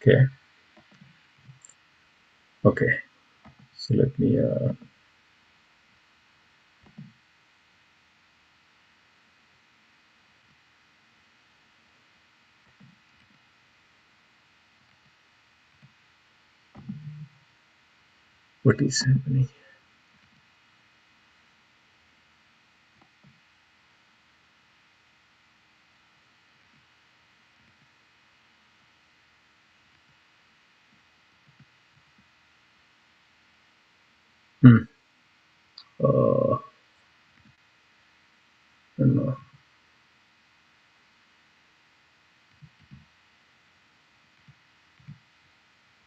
Okay. Okay. So let me. What is happening? Hmm. No.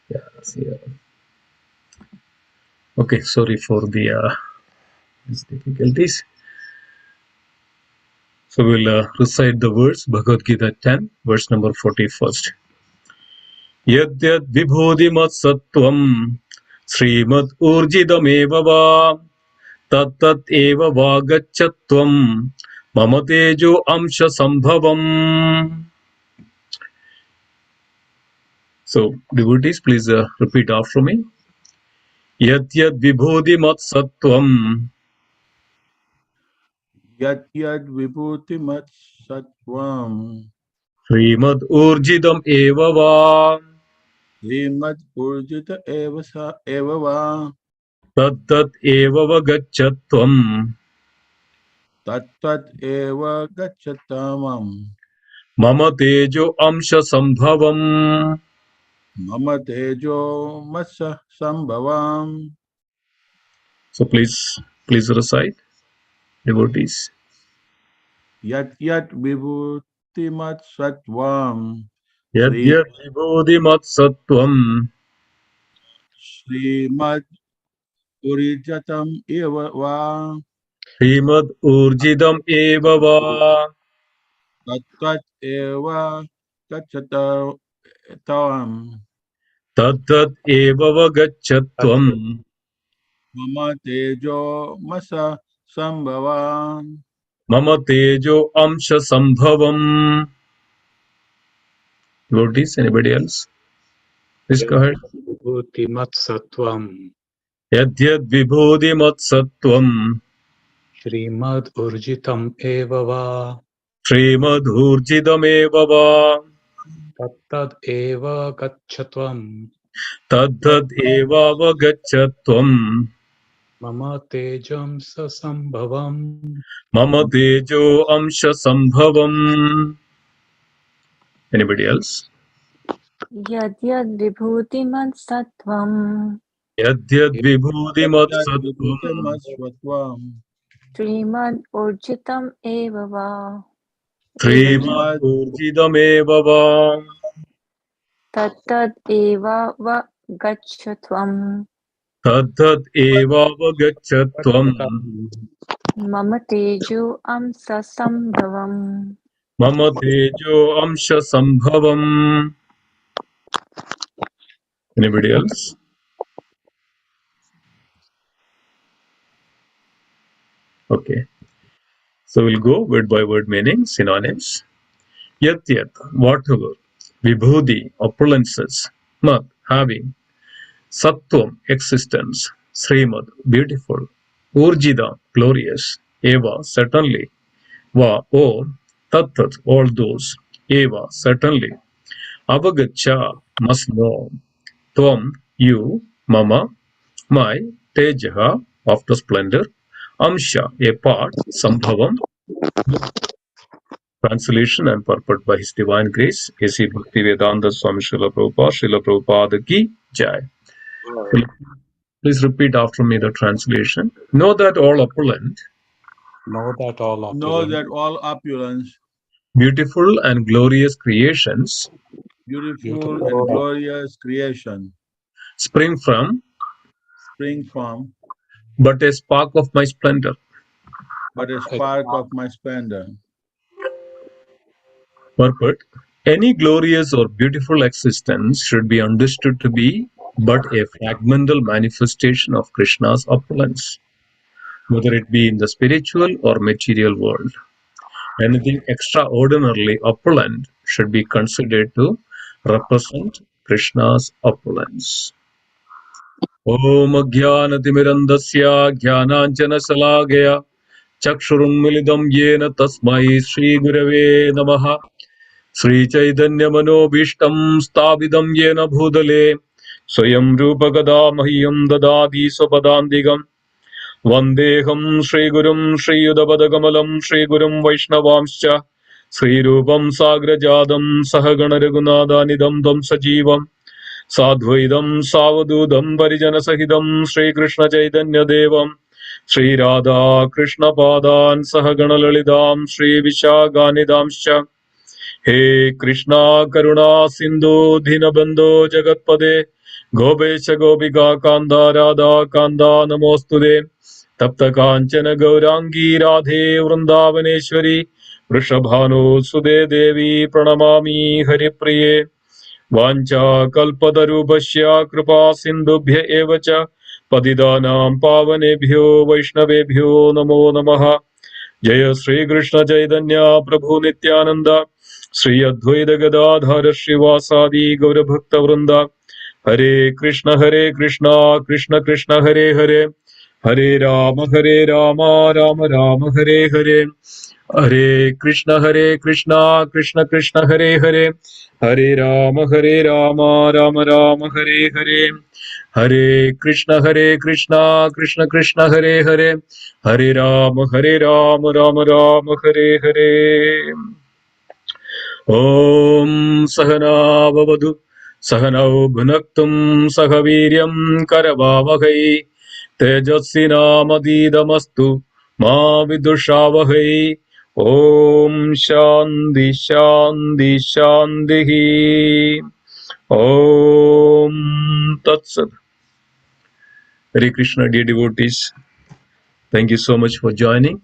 Yeah. See. Okay. Sorry for the these difficulties. So we'll recite the words. Bhagavad Gita 10, verse number 41st. Yadyad vibhudimat sattvam Srimad Urjidameva va Tat eva vagachatvam Mama tejo amsha sambhavam. So, devotees, please repeat after me. Yadyad vibhudimat sattvam Yat yad vibhuti mat sattvam Srimad Urjidam eva va Srimad Urjita eva va Tat eva vagachatvam Tat eva gachatamam Mama tejo amsha sambhavam. Mama tejo masa sambhavam. So please recite, devotees. Yat yat vibhuti mat sattvam Yadyad vibhudimat sattvam Srimad Urijatam eva va Srimad Urjidam eva va Tat eva gachatam Tat eva vagachatvam Mama tejo masa sambhavam. Mama tejo amsha sambhavam. Devotees, anybody else? Please go ahead. Vibhuti Sattvam Yadyad vibhudimat sattvam Srimad Urjitam Eva Va Srimad Urjidam eva va Tattad Eva Gachatvam Tad eva vagachatvam Mama Tejam Sasambhavam. Mama tejo amsha sambhavam. Anybody else? Yadyad vibhutimad sattvam Yadyad vibhudimat Yat sattvam vibhuti masvatvam. Srimad urjitam eva va Srimad Srimad Urjidam eva va Tattad eva va gachatvam Tad eva vagachatvam Mama tejo amsa sambhavam. Mama tejo amsha sambhavam. Anybody else? Okay. So we'll go word by word meaning, synonyms. Yat yat, whatever. Vibhudi, opulences. Mat, having. Sattvam, existence. Srimad, beautiful. Urjida, glorious. Eva, certainly. Va, or. Tattat, all those. Eva, certainly. Avagacha, must know. Tvam, you. Mama, my. Tejaha, of the splendor. Amsha, a part. Sambhavam. Translation and purport by His Divine Grace, A.C. Bhaktivedanta Swami Srila Prabhupada Ki Jai. Please repeat after me the translation. Know that all opulent, Know that all know that opulent, all opulence, beautiful and glorious creations beautiful and glorious creation spring from spring from but a spark of my splendor. but a spark of my splendor. Purport. Any glorious or beautiful existence should be understood to be but a fragmental manifestation of Krishna's opulence, whether it be in the spiritual or material world. Anything extraordinarily opulent should be considered to represent Krishna's opulence. Om Jnanatimidandasya Jnananjana Salagaya Chakshurunmilidam Yena Tasmai Shri Gurave Namaha Sri Chaitanya Manobishtam Stabidam Yena Bhudale Swayam Rupa Gada Mahyam Dadadi Swapadandigam Vandeham Shri Gurum Shri Yudabadagamalam Shri Gurum Vaishnavamscha Sri Rupam Sagrajadam Sahagana Raghunadhanidam Dam Sajivam Sadvaidam Savadudam Parijana Sahidam Sri Krishna Chaitanya Devam Sri Radha Krishna Padan Sahagana Lalidam Sri Vishaganidamscha He Krishna Karuna Sindhu Dhinabandho Jagatpade Gopesha Gopika Kanda Radha Kanda Namostude Tapta Kanchana Gaurangi Radhe Vrindavaneshwari Vrishabhanu Sude Devi Pranamami Haripriye Vancha Kalpatarubhasya Kripa Sindhubhya Evacha Patidanam Pavanebhyo Vaishnavebhyo Namo Namaha Jaya Sri Krishna Chaitanya Prabhu Nityananda Sri Advaita Gadadhara Srivasadi Gaura Bhakta Vrinda Hare Krishna Krishna Krishna Hare Hare Hare Rama Rama Rama Hare Hare Hare Krishna Krishna Krishna Hare Hare Hare Rama Rama Rama Hare Hare Hare Krishna Krishna Krishna Hare Hare Hare Rama Rama Rama Hare Hare Om Sahana Bhavatu Sahanau Bhunaktum Sahaviryam Karavavagai Tejasvinamadidastu Ma Vidushavahai Om Shanti Shanti Shanti Om Tat Sat. Hare Krishna, dear devotees. Thank you so much for joining.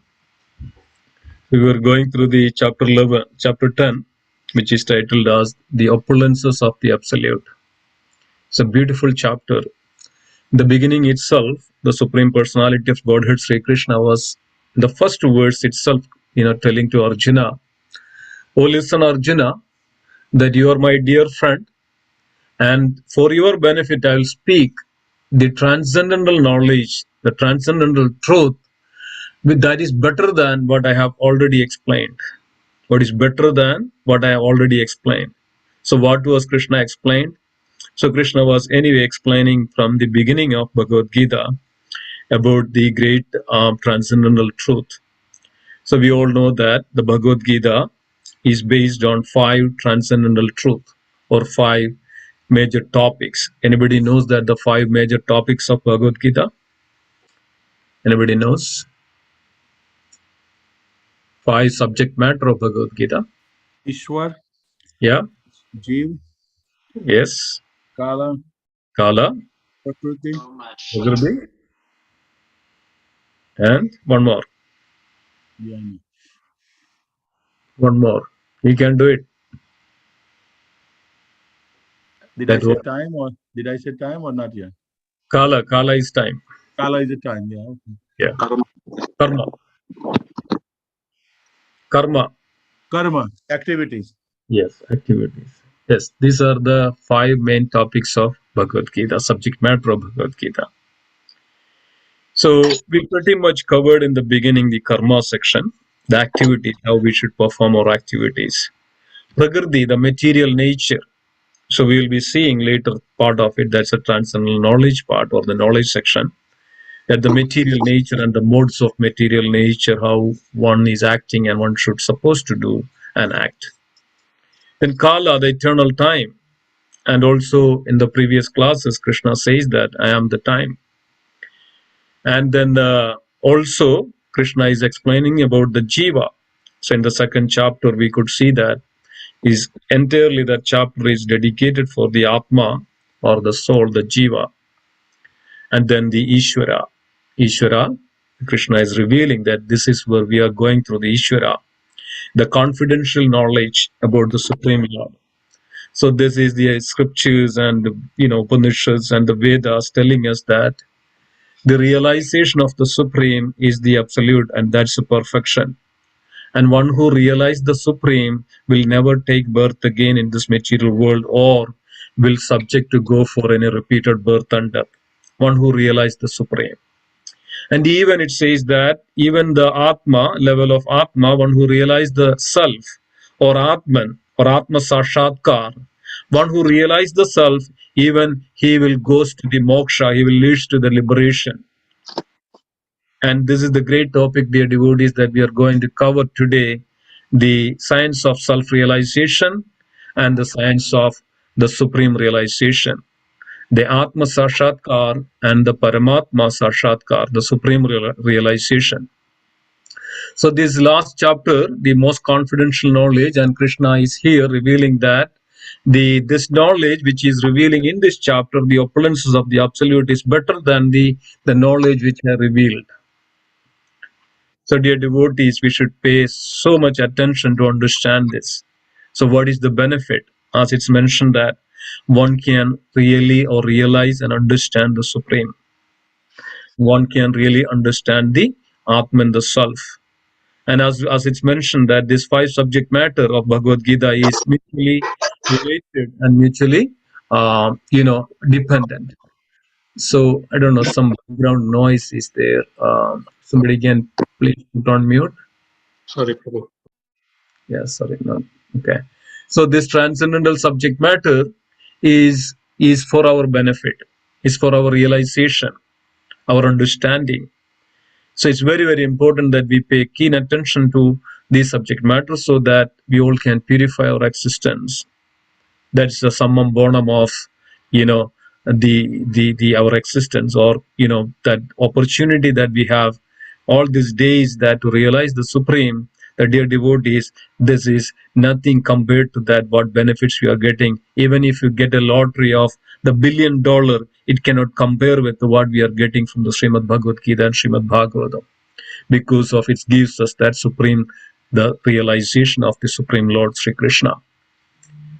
We were going through the chapter 11, chapter 10, which is titled as The Opulences of the Absolute. It's a beautiful chapter. In the beginning itself, the Supreme Personality of Godhead Sri Krishna was in the first verse itself, telling to Arjuna, "Oh, listen, Arjuna, that you are my dear friend, and for your benefit, I will speak the transcendental knowledge, the transcendental truth, that is better than what I have already explained. What is better than what I have already explained." So what was Krishna explained? So Krishna was anyway explaining from the beginning of Bhagavad Gita about the great transcendental truth. So we all know that the Bhagavad Gita is based on 5 transcendental truth or 5 major topics. Anybody knows that the 5 major topics of Bhagavad Gita? Anybody knows? 5 subject matter of Bhagavad Gita. Ishwar, Yeah. Jeev, Yes. Kala, Kala. Prakriti, Prakriti. And one more. Jnana. One more. You can do it. Did I That say was time or not yet? Kala. Kala is time. Kala is the time, yeah. Okay. Yeah. Karma. Karma. Karma, activities. Yes, activities. Yes, these are the 5 main topics of Bhagavad Gita, subject matter of Bhagavad Gita. So we pretty much covered in the beginning the karma section, the activities, how we should perform our activities. Prakriti, the material nature. So we will be seeing later part of it, that's a transcendental knowledge part or the knowledge section, that the material nature and the modes of material nature, how one is acting and one should supposed to do and act. Then Kala, the eternal time. And also in the previous classes, Krishna says that I am the time. And then also Krishna is explaining about the Jiva. So in the second chapter, we could see that is entirely that chapter is dedicated for the Atma or the soul, the Jiva. And then the Ishvara. Ishvara, Krishna is revealing that this is where we are going through the Ishvara, the confidential knowledge about the Supreme Lord. So this is the scriptures and Upanishads and the Vedas telling us that the realization of the Supreme is the absolute, and that's the perfection. And one who realizes the Supreme will never take birth again in this material world or will subject to go for any repeated birth and death. One who realized the Supreme. And even it says that even the Atma, level of Atma, one who realized the self, or Atman, or Atma Sashatkar, one who realized the self, even he will goes to the moksha, he will lead to the liberation. And this is the great topic, dear devotees, that we are going to cover today, the science of self-realization and the science of the supreme realization. The Atma Sashatkar and the Paramatma Sashatkar, the supreme realization. So this last chapter, the most confidential knowledge, and Krishna is here revealing that this knowledge which is revealing in this chapter, the opulences of the Absolute, is better than the knowledge which I revealed. So dear devotees, we should pay so much attention to understand this. So what is the benefit? As it's mentioned that one can really or realize and understand the Supreme. One can really understand the Atman, the Self. And as it's mentioned that this 5 subject matter of Bhagavad Gita is mutually related and mutually, dependent. So I don't know, some background noise is there. Somebody can please put on mute. Sorry, Prabhu. Yeah, sorry, no. Okay. So this transcendental subject matter is for our benefit, is for our realization, our understanding. So it's very, very important that we pay keen attention to these subject matters so that we all can purify our existence. That's the summum bonum of, the our existence, or that opportunity that we have all these days, that to realize the Supreme. The dear devotees, this is nothing compared to that what benefits we are getting. Even if you get a lottery of the $1 billion, it cannot compare with what we are getting from the Srimad Bhagavad Gita and Srimad Bhagavatam, because of it gives us that supreme, the realization of the Supreme Lord Sri Krishna.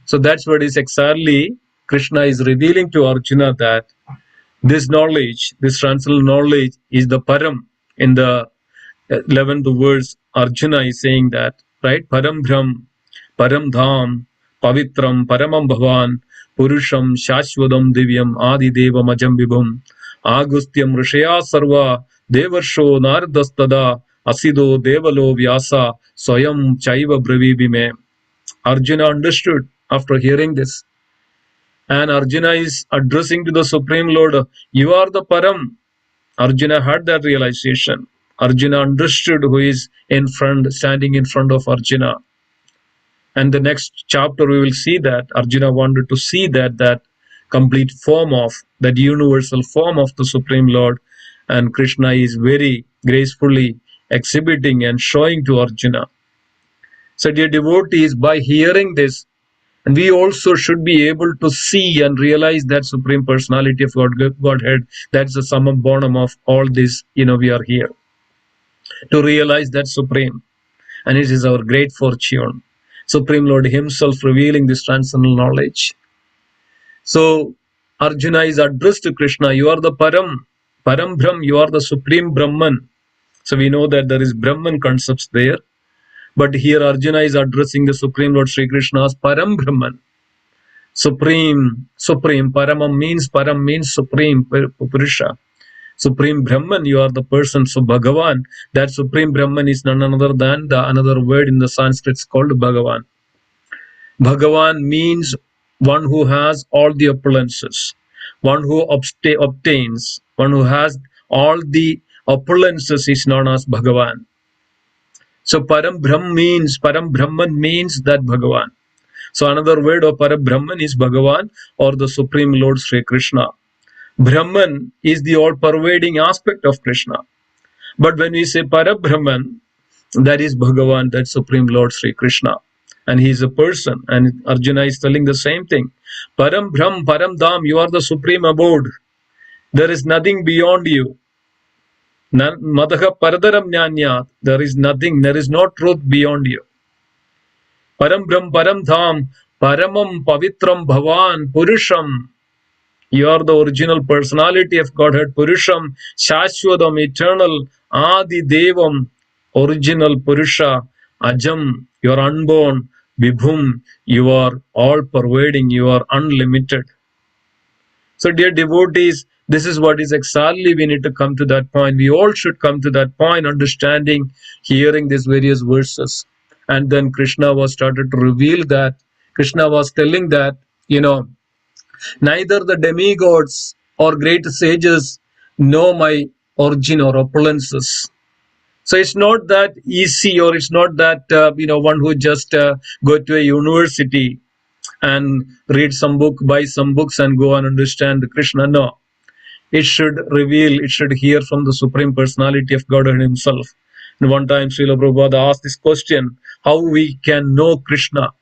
So that's what is exactly Krishna is revealing to Arjuna, that this knowledge, this transcendental knowledge, is the Param. In the 11th verse, Arjuna is saying that, right? Param Brahm, Param Dham, Pavitram, Paramam Bhavan, Purusham, Shashwadam Divyam, Adi Devam Ajam Vibhum, Agustyam Rishaya Sarva, Devarsho Nardastada, Asido Devalo Vyasa, Swayam Chaiva Bravibime. Arjuna understood after hearing this. And Arjuna is addressing to the Supreme Lord, you are the Param. Arjuna had that realization. Arjuna understood who is standing in front of Arjuna. And the next chapter we will see that Arjuna wanted to see that complete form of, that universal form of the Supreme Lord. And Krishna is very gracefully exhibiting and showing to Arjuna. So dear devotees, by hearing this, and we also should be able to see and realize that Supreme Personality of Godhead. That's the summum bonum of all this, we are here to realize that Supreme. And it is our great fortune. Supreme Lord Himself revealing this transcendental knowledge. So Arjuna is addressed to Krishna, you are the Param Brahm, you are the Supreme Brahman. So we know that there is Brahman concepts there. But here Arjuna is addressing the Supreme Lord Sri Krishna as Param Brahman. Supreme, Paramam means, Param means Supreme, Purusha. Supreme Brahman, you are the person. So Bhagavan, that Supreme Brahman is none other than another word in the Sanskrit is called Bhagavan. Bhagavan means one who has all the opulences, one who obtains, one who has all the opulences is known as Bhagavan. So Param Brahman means that Bhagavan. So another word of Parabrahman is Bhagavan, or the Supreme Lord Sri Krishna. Brahman is the all-pervading aspect of Krishna. But when we say Parabrahman, that is Bhagavan, that Supreme Lord Sri Krishna. And he is a person. And Arjuna is telling the same thing. Param Brahm, Param Dham, you are the supreme abode. There is nothing beyond you. Madaha Paradaram Jnanyat. There is nothing, there is no truth beyond you. Param Brahm, Param Dham, Paramam Pavitram Bhavan, Purusham. You are the original personality of Godhead, Purusham, Shashwadam, eternal, Adi Devam, original Purusha, Ajam, you are unborn, Vibhum, you are all pervading, you are unlimited. So, dear devotees, this is what is exactly we need to come to that point. We all should come to that point, understanding, hearing these various verses. And then Krishna was started to reveal that. Krishna was telling that, neither the demigods or great sages know my origin or opulences. So it's not that easy, or it's not that one who just go to a university and read some book, buy some books, and go and understand Krishna. No, it should reveal, it should hear from the Supreme Personality of Godhead Himself. And one time, Srila Prabhupada asked this question: how we can know Krishna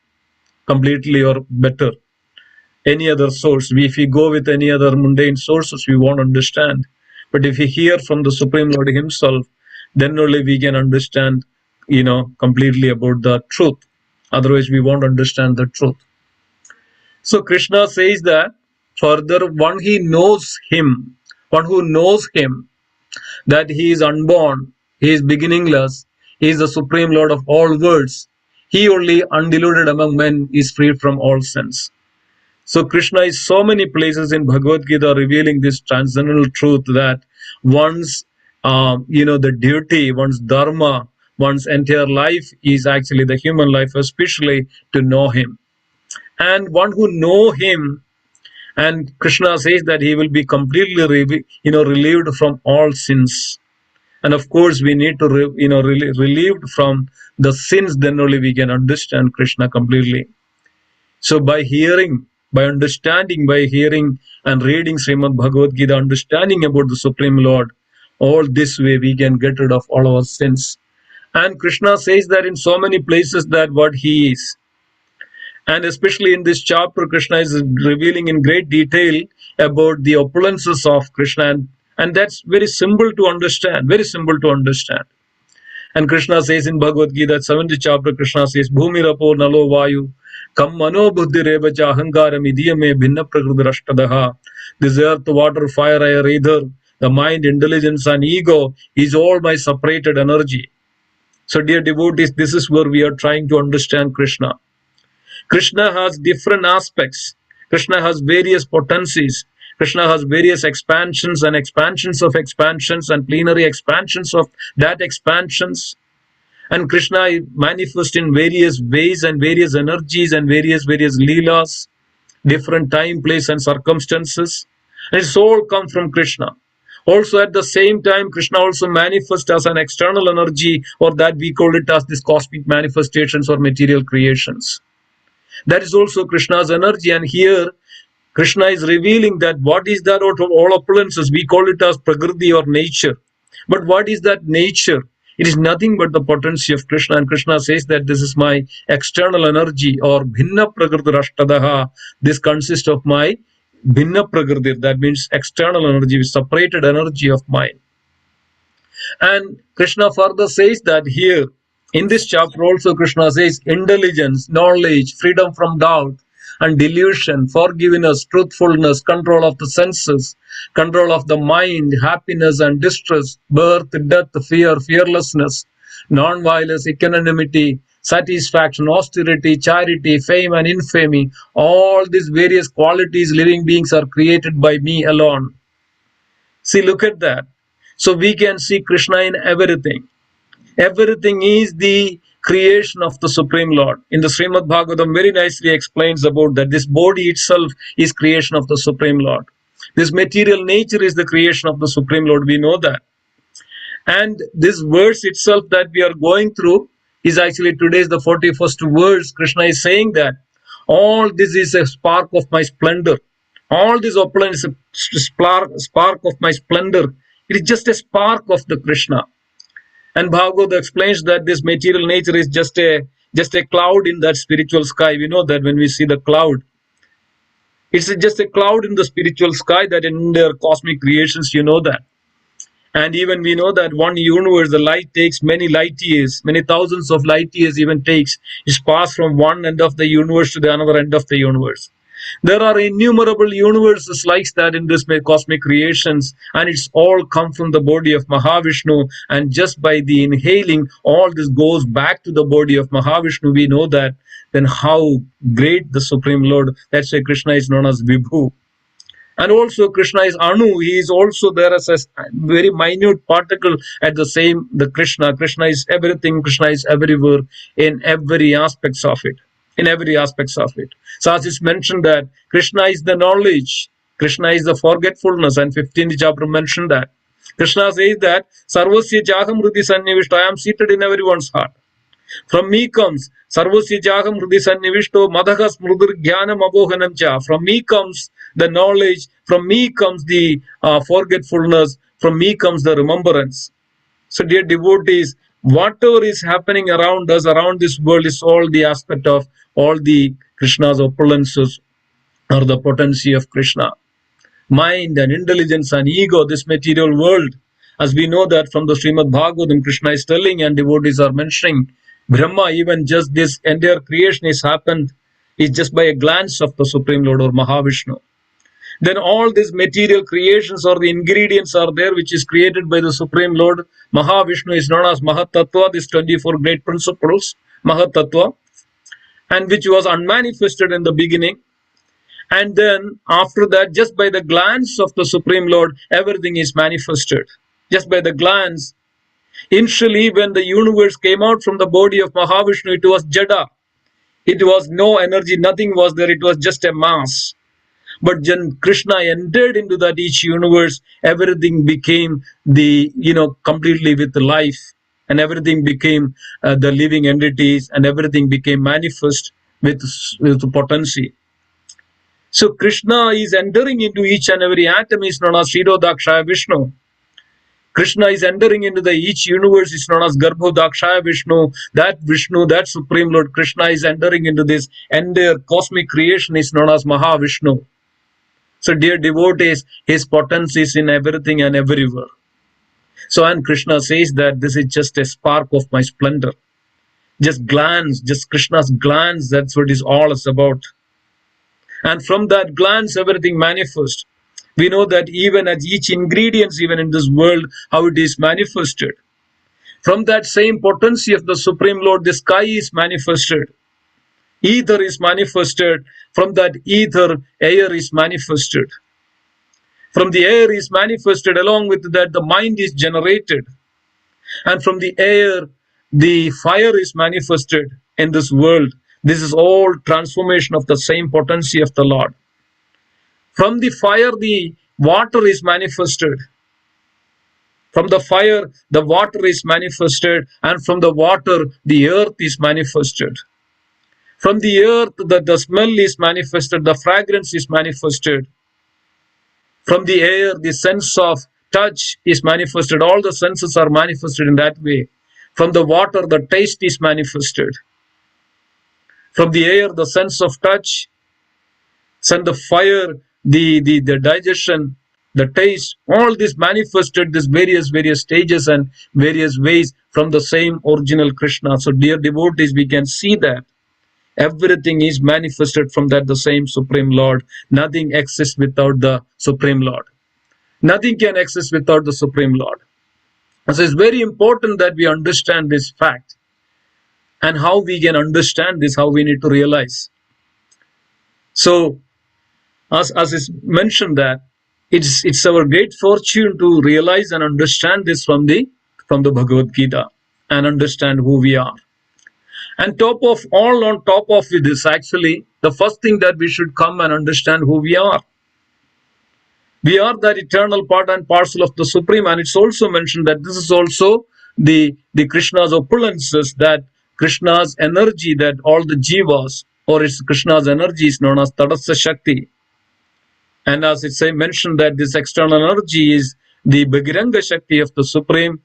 completely or better? Any other source? If we go with any other mundane sources, we won't understand. But if we hear from the Supreme Lord Himself, then only we can understand, completely about the truth. Otherwise, we won't understand the truth. So Krishna says that further, one who knows Him, that He is unborn, He is beginningless, He is the Supreme Lord of all worlds. He only, undiluted among men, is free from all sins. So Krishna is so many places in Bhagavad Gita revealing this transcendental truth that one's, the duty, one's dharma, one's entire life is actually the human life, especially to know Him. And one who know Him, and Krishna says that he will be completely, relieved from all sins. And of course, we need to, relieved from the sins. Then only we can understand Krishna completely. So by hearing, by understanding, by hearing and reading Srimad Bhagavad Gita, understanding about the Supreme Lord, all this way we can get rid of all our sins. And Krishna says that in so many places that what He is. And especially in this chapter, Krishna is revealing in great detail about the opulences of Krishna. And that's very simple to understand, very simple to understand. And Krishna says in Bhagavad Gita, 7th chapter, Krishna says, Bhumirapo nalo vayu, kam mano buddhi revacha ahankaram idiyame bhinna prakritirashtadaha. This earth, water, fire, air, ether, the mind, intelligence, and ego is all my separated energy. So dear devotees, this is where we are trying to understand Krishna. Krishna has different aspects. Krishna has various potencies. Krishna has various expansions and expansions of expansions and plenary expansions of that expansions. And Krishna manifests in various ways and various energies and various leelas, different time, place, and circumstances. And it's all come from Krishna. Also at the same time, Krishna also manifests as an external energy, or that we call it as these cosmic manifestations or material creations. That is also Krishna's energy. And here Krishna is revealing that what is that out of all opulences? We call it as Prakriti or nature. But what is that nature? It is nothing but the potency of Krishna. And Krishna says that this is my external energy, or Bhinna Prakriti Rashtadaha. This consists of my Bhinna Prakriti. That means external energy, separated energy of mine. And Krishna further says that here, in this chapter also Krishna says intelligence, knowledge, freedom from doubt and delusion, forgiveness, truthfulness, control of the senses, control of the mind, happiness and distress, birth, death, fear, fearlessness, non-violence, equanimity, satisfaction, austerity, charity, fame and infamy, all these various qualities living beings are created by me alone. See, look at that. So we can see Krishna in everything. Everything is the creation of the Supreme Lord. In the Srimad Bhagavatam very nicely explains about that this body itself is creation of the Supreme Lord. This material nature is the creation of the Supreme Lord. We know that. And this verse itself that we are going through is actually today's the 41st verse. Krishna is saying that all this is a spark of my splendor. All this opulence is a spark of my splendor. It is just a spark of the Krishna. And Bhagavad explains that this material nature is just a cloud in that spiritual sky. We know that when we see the cloud, it's just a cloud in the spiritual sky, that in their cosmic creations, you know that. And even we know that one universe, the light takes many light years, many thousands of light years even takes. It's passed from one end of the universe to the another end of the universe. There are innumerable universes like that in this cosmic creations, and it's all come from the body of Mahavishnu. And just by the inhaling, all this goes back to the body of Mahavishnu. We know that. Then how great the Supreme Lord. That's why Krishna is known as Vibhu. And also Krishna is Anu. He is also there as a very minute particle at the same, the Krishna. Krishna is everything. Krishna is everywhere in every aspects of it. In every aspects of it. So as it's mentioned that Krishna is the knowledge. Krishna is the forgetfulness. And 15th chapter mentioned that. Krishna says that Sarvasya Jaham Hridi Sannivishta. I am seated in everyone's heart. From me comes Sarvasya Jaham Hridi Sannivishto Madhakas Mrudur Jnanam Abohanam Cha. From me comes the knowledge. From me comes the forgetfulness. From me comes the remembrance. So, dear devotees, whatever is happening around us, around this world, is all the aspect of all the Krishna's opulences or the potency of Krishna. Mind and intelligence and ego, this material world, as we know that from the Srimad Bhagavatam, Krishna is telling and devotees are mentioning, Brahma, even just this entire creation is happened, is just by a glance of the Supreme Lord or Mahavishnu. Then all these material creations or the ingredients are there which is created by the Supreme Lord. Mahavishnu is known as Mahatattva, these 24 great principles, Mahatattva, and which was unmanifested in the beginning. And then after that, just by the glance of the Supreme Lord, everything is manifested. Just by the glance. Initially, when the universe came out from the body of Mahavishnu, it was Jada. It was no energy, nothing was there, it was just a mass. But when Krishna entered into that each universe, everything became the, completely with life, and everything became the living entities, and everything became manifest with potency. So Krishna is entering into each and every atom, is known as Shirodakshaya Vishnu. Krishna is entering into the each universe, is known as Garbhodakshaya Vishnu. That Vishnu, that Supreme Lord Krishna is entering into this entire cosmic creation, is known as Mahavishnu. So, dear devotees, his potency is in everything and everywhere. So, and Krishna says that this is just a spark of my splendor. Just glance, just Krishna's glance, that's what is all is about. And from that glance, everything manifests. We know that even as each ingredients, even in this world, how it is manifested. From that same potency of the Supreme Lord, the sky is manifested. Ether is manifested. From that ether, air is manifested. From the air is manifested. Along with that, the mind is generated. And from the air, the fire is manifested in this world. This is all transformation of the same potency of the Lord. From the fire, the water is manifested. From the fire, the water is manifested. And from the water, the earth is manifested. From the earth, the smell is manifested, the fragrance is manifested. From the air, the sense of touch is manifested. All the senses are manifested in that way. From the water, the taste is manifested. From the air, the sense of touch. From the fire, the digestion, the taste, all this manifested, this various stages and various ways from the same original Krishna. So, dear devotees, we can see that everything is manifested from that the same Supreme Lord. Nothing exists without the Supreme Lord. Nothing can exist without the Supreme Lord. So it's very important that we understand this fact. And how we can understand this, how we need to realize. So, as is mentioned that it's our great fortune to realize and understand this from the Bhagavad Gita and understand who we are. And on top of this, actually, the first thing that we should come and understand who we are. We are that eternal part and parcel of the Supreme, and it's also mentioned that this is also the Krishna's opulences, that Krishna's energy, that all the jivas, or it's Krishna's energy is known as Tadasya Shakti. And as it's mentioned that this external energy is the Bhagiranga Shakti of the Supreme,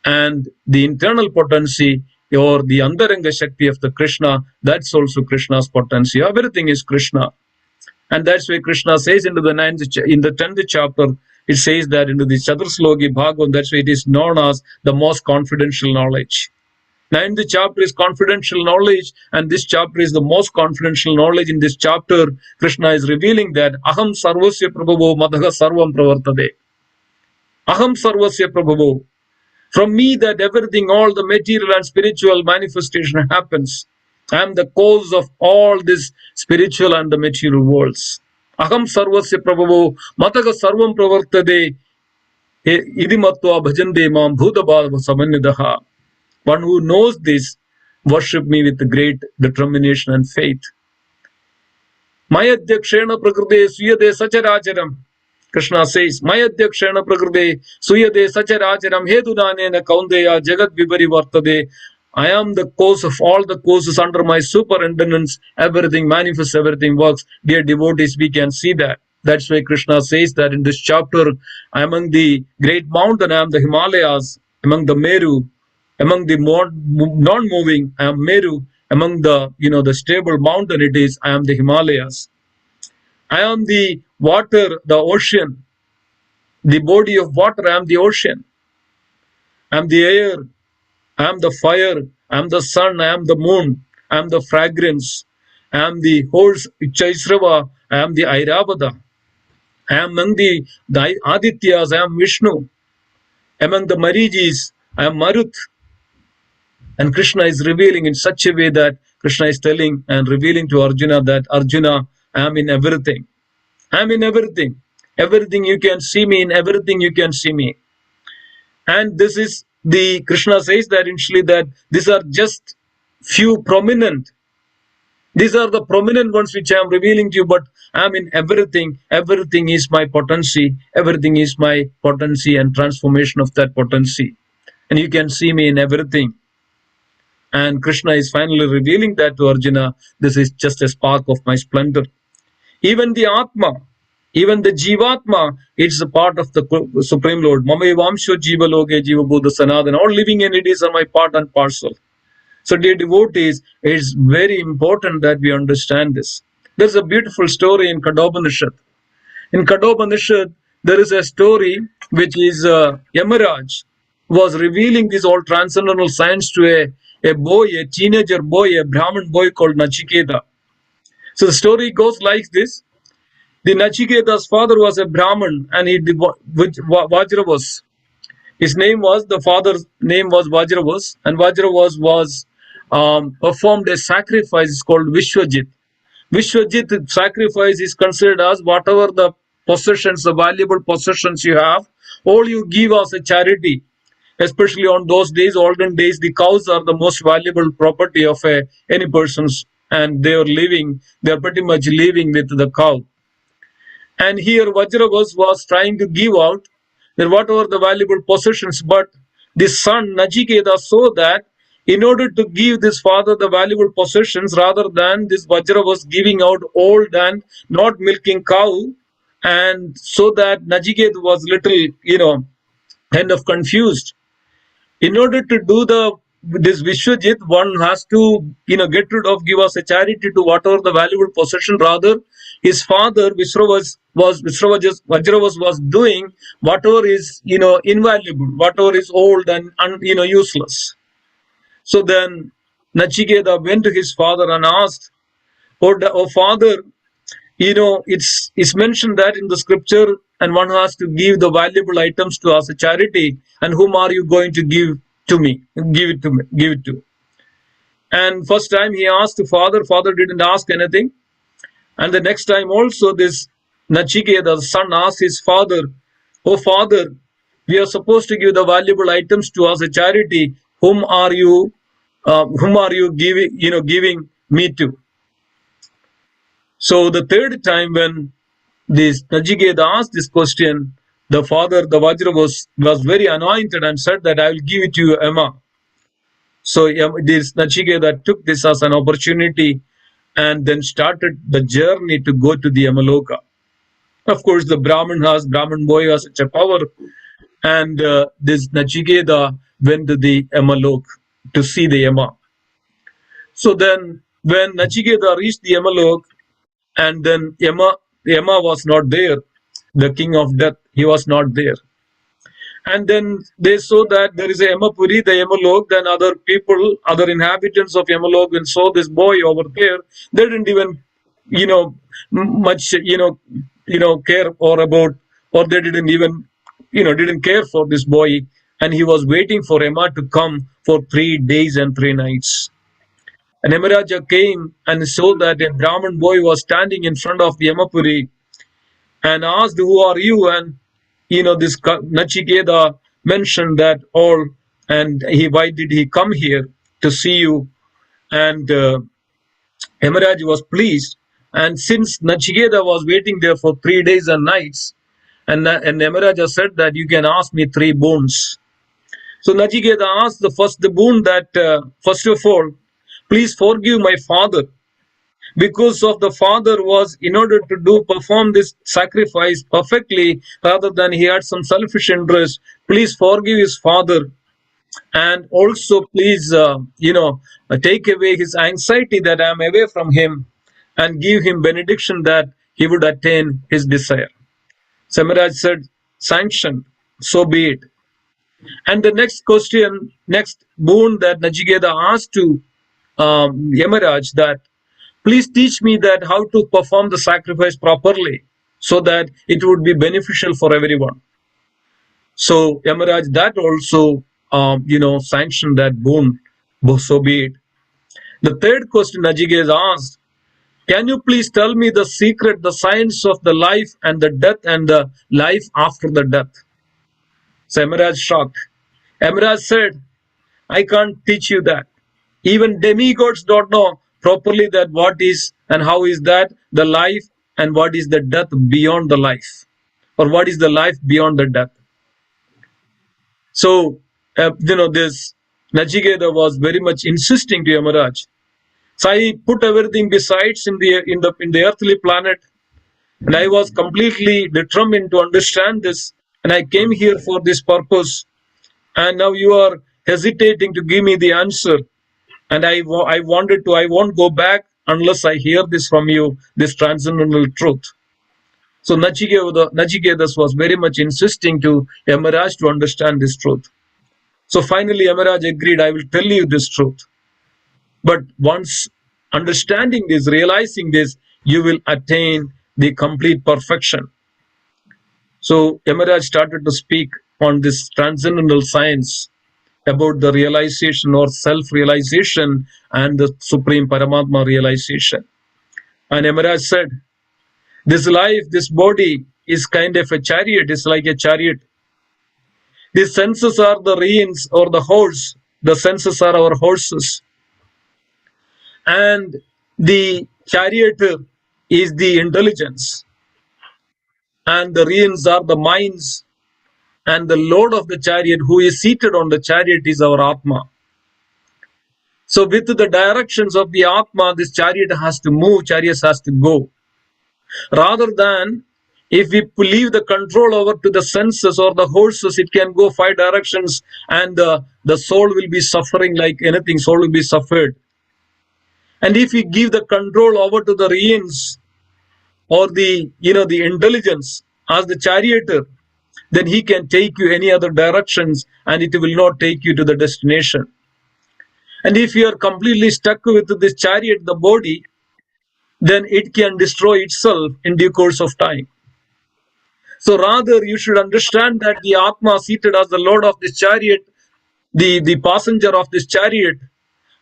and the internal potency or the Antaranga Shakti of the Krishna, that's also Krishna's potency. Everything is Krishna. And that's why Krishna says in the 10th chapter, it says that into the Chatursloki Bhagavad, that's why it is known as the most confidential knowledge. Ninth chapter is confidential knowledge, and this chapter is the most confidential knowledge. In this chapter, Krishna is revealing that Aham Sarvasya Prabhavo Madaha Sarvam Pravartade. Aham Sarvasya Prabhavo. From me that everything, all the material and spiritual manifestation happens. I am the cause of all this spiritual and the material worlds. Aham Sarvasya Prabhavo Mataga Sarvam Pravartade. Idimatva Bhajande Mam Bhutabhava Samanyadaha. One who knows this, worship me with great determination and faith. Mayadhyakshena prakrite suyade sacharacharam. Krishna says, Mayadhyakshena prakrite suyade sacharacharam hedunanena kaundeya jagat viparivartade. I am the cause of all the causes under my superintendence. Everything manifests, everything works. Dear devotees, we can see that. That's why Krishna says that in this chapter, among the great mountain, I am the Himalayas, among the Meru, among the non-moving, I am Meru. Among the the stable mountain, it is I am the Himalayas. I am the water, the ocean, the body of water. I am the ocean. I am the air. I am the fire. I am the sun. I am the moon. I am the fragrance. I am the horse Chaisrava. I am the Airavada. I am among the Adityas. I am Vishnu. Among the Marijis, I am Marut. And Krishna is revealing in such a way that Krishna is telling and revealing to Arjuna that Arjuna, I am in everything. I am in everything. Everything you can see me, in everything you can see me. And this is the Krishna says that initially that these are just few prominent. These are the prominent ones which I am revealing to you, but I am in everything. Everything is my potency. Everything is my potency and transformation of that potency. And you can see me in everything. And Krishna is finally revealing that to Arjuna, this is just a spark of my splendor. Even the Atma, even the Jivatma, it's a part of the Supreme Lord. Mamevamsho Jiva Loge Jiva Buddha Sanadana. All living entities are my part and parcel. So dear devotees, it's very important that we understand this. There's a beautiful story in Kadhopanishad. In Kadhopanishad, there is a story which is Yamaraj was revealing this all transcendental science to a boy, a teenager boy, a Brahmin boy called Nachiketa. So the story goes like this. The Nachiketa's father was a Brahmin and he Vajravas. His name was, the father's name was Vajravas, and Vajravas was performed a sacrifice called Vishwajit. Vishwajit sacrifice is considered as whatever the possessions, the valuable possessions you have, all you give as a charity. Especially on those days, olden days, the cows are the most valuable property of any person's, and they are pretty much living with the cow. And here Vajravas was trying to give out whatever the valuable possessions, but the son Nachiketa saw that in order to give this father the valuable possessions, rather than this Vajravas giving out old and not milking cow, and so that Nachiketa was little, kind of confused. In order to do this Vishwajit, one has to get rid of, give us a charity to whatever the valuable possession. Rather, his father Vajravas was doing whatever is invaluable, whatever is old and useless. So then Nachiketa went to his father and asked, "Oh father, it's mentioned that in the scripture, and one has to give the valuable items to as a charity, and whom are you going to give it to?" And first time he asked the father didn't ask anything. And the next time also, this Nachiketa, the son, asked his father, "Oh father, we are supposed to give the valuable items to as a charity. Whom are you giving me to?" So the third time when this Nachiketa asked this question, the father, the Vajra, was very anointed and said that I will give it to you, Emma. So this Nachiketa took this as an opportunity and then started the journey to go to the Yamaloka. Of course, the Brahmin boy has such a power, and this Nachiketa went to the Yamalok to see the Yama. So then when Nachiketa reached the Yamalok, and then Yama was not there, the king of death, he was not there. And then they saw that there is a Yamapuri, the Yamalok, then other people, other inhabitants of Yamalok, and saw this boy over there. They didn't even, much, care or about, or they didn't even, didn't care for this boy. And he was waiting for Emma to come for 3 days and 3 nights. And Yamaraja came and saw that a Brahmin boy was standing in front of the Yamapuri and asked, "Who are you?" And this Nachiketa mentioned that all, and why did he come here to see you? And Yamaraj was pleased. And since Nachiketa was waiting there for 3 days and nights, and Yamaraja said that you can ask me 3 boons. So Nachiketa asked the boon that, first of all, please forgive my father, because of the father was in order to perform this sacrifice perfectly, rather than he had some selfish interest. Please forgive his father, and also please take away his anxiety that I am away from him, and give him benediction that he would attain his desire. Samaraj said, sanctioned, so be it. And the next boon that Nachiketa asked to Yamaraj, that please teach me that how to perform the sacrifice properly, so that it would be beneficial for everyone. So Yamaraj that also sanctioned that boon, so be it. The third question Nachiketa asked, can you please tell me the secret, the science of the life and the death and the life after the death? So Yamaraj shocked. Yamaraj said, I can't teach you that. Even demigods don't know properly that what is and how is that the life, and what is the death beyond the life, or what is the life beyond the death. So this Nachiketa was very much insisting to Yamaraj. So I put everything besides in the earthly planet, and I was completely determined to understand this, and I came here for this purpose. And now you are hesitating to give me the answer. And I won't go back unless I hear this from you, this transcendental truth. So Nachiketa was very much insisting to Yamaraj to understand this truth. So finally Yamaraj agreed, I will tell you this truth. But once understanding this, realizing this, you will attain the complete perfection. So Yamaraj started to speak on this transcendental science about the realization or self-realization and the Supreme Paramatma realization. And Yamaraj said, this life, this body is kind of a chariot, it's like a chariot. The senses are the reins or the horse, the senses are our horses. And the chariot is the intelligence, and the reins are the minds, and the lord of the chariot who is seated on the chariot is our Atma. So with the directions of the Atma, this chariot has to move, chariot has to go. Rather than if we leave the control over to the senses or the horses, it can go 5 directions, and the soul will be suffering like anything, soul will be suffered. And if we give the control over to the reins or the intelligence as the charioteer, then he can take you any other directions, and it will not take you to the destination. And if you are completely stuck with this chariot, the body, then it can destroy itself in due course of time. So rather, you should understand that the Atma seated as the lord of this chariot, the passenger of this chariot,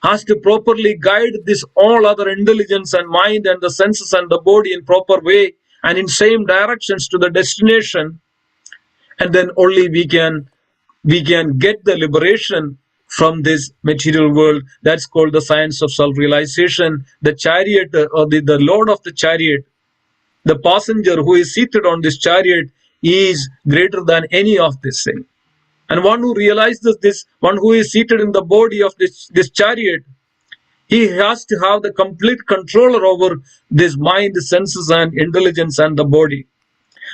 has to properly guide this all other intelligence and mind and the senses and the body in proper way and in same directions to the destination. And then only we can get the liberation from this material world. That's called the science of self-realization. The chariot or the lord of the chariot, the passenger who is seated on this chariot, is greater than any of this thing. And one who realizes this, one who is seated in the body of this chariot, he has to have the complete control over this mind, the senses and intelligence and the body.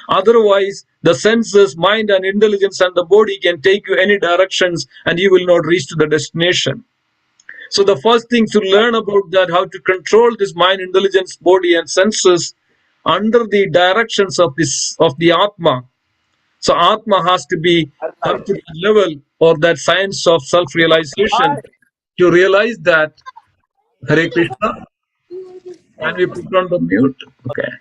Otherwise, the senses, mind and intelligence and the body can take you any directions, and you will not reach to the destination. So the first thing to learn about that, how to control this mind, intelligence, body and senses under the directions of the Atma. So Atma has to be come to that level or that science of self-realization to realize that. Hare Krishna. Can we put on the mute? Okay.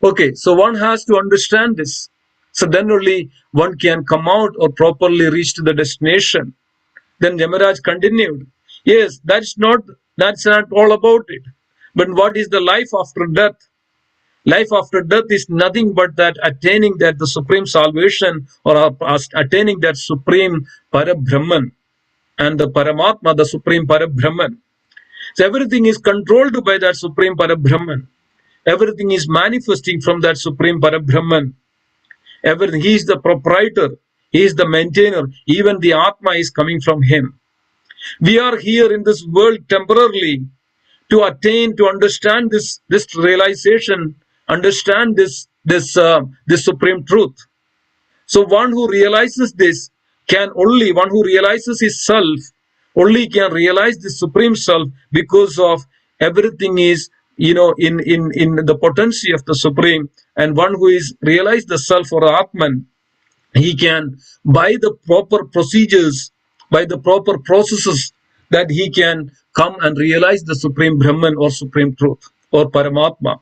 Okay, so one has to understand this. So then only one can come out or properly reach to the destination. Then Yamaraj continued. Yes, that's not all about it. But what is the life after death? Life after death is nothing but that attaining that the supreme salvation or attaining that supreme Parabrahman and the Paramatma, the supreme Parabrahman. So everything is controlled by that supreme Parabrahman. Everything is manifesting from that supreme Parabrahman. Everything, he is the proprietor, he is the maintainer. Even the Atma is coming from him. We are here in this world temporarily to attain, to understand this realization, understand this supreme truth. So one who realizes this one who realizes his self, only can realize the supreme self, because of everything is, in the potency of the supreme. And one who is realized the self or Atman, he can, by the proper procedures, by the proper processes, that he can come and realize the supreme Brahman or supreme truth or Paramatma.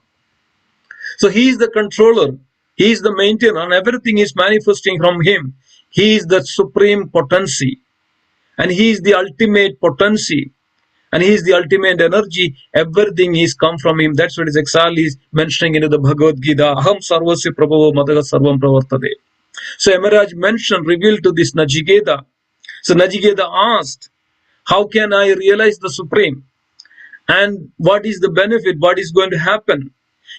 So he is the controller, he is the maintainer, and everything is manifesting from him. He is the supreme potency, and he is the ultimate potency, and he is the ultimate energy. Everything is come from him. That's what is exactly mentioning into the Bhagavad Gita. Aham sarvasya prabhavo madaga sarvam pravartade. So Yamaraj mentioned, revealed to this Nachiketa. So Nachiketa asked, how can I realize the supreme? And what is the benefit? What is going to happen?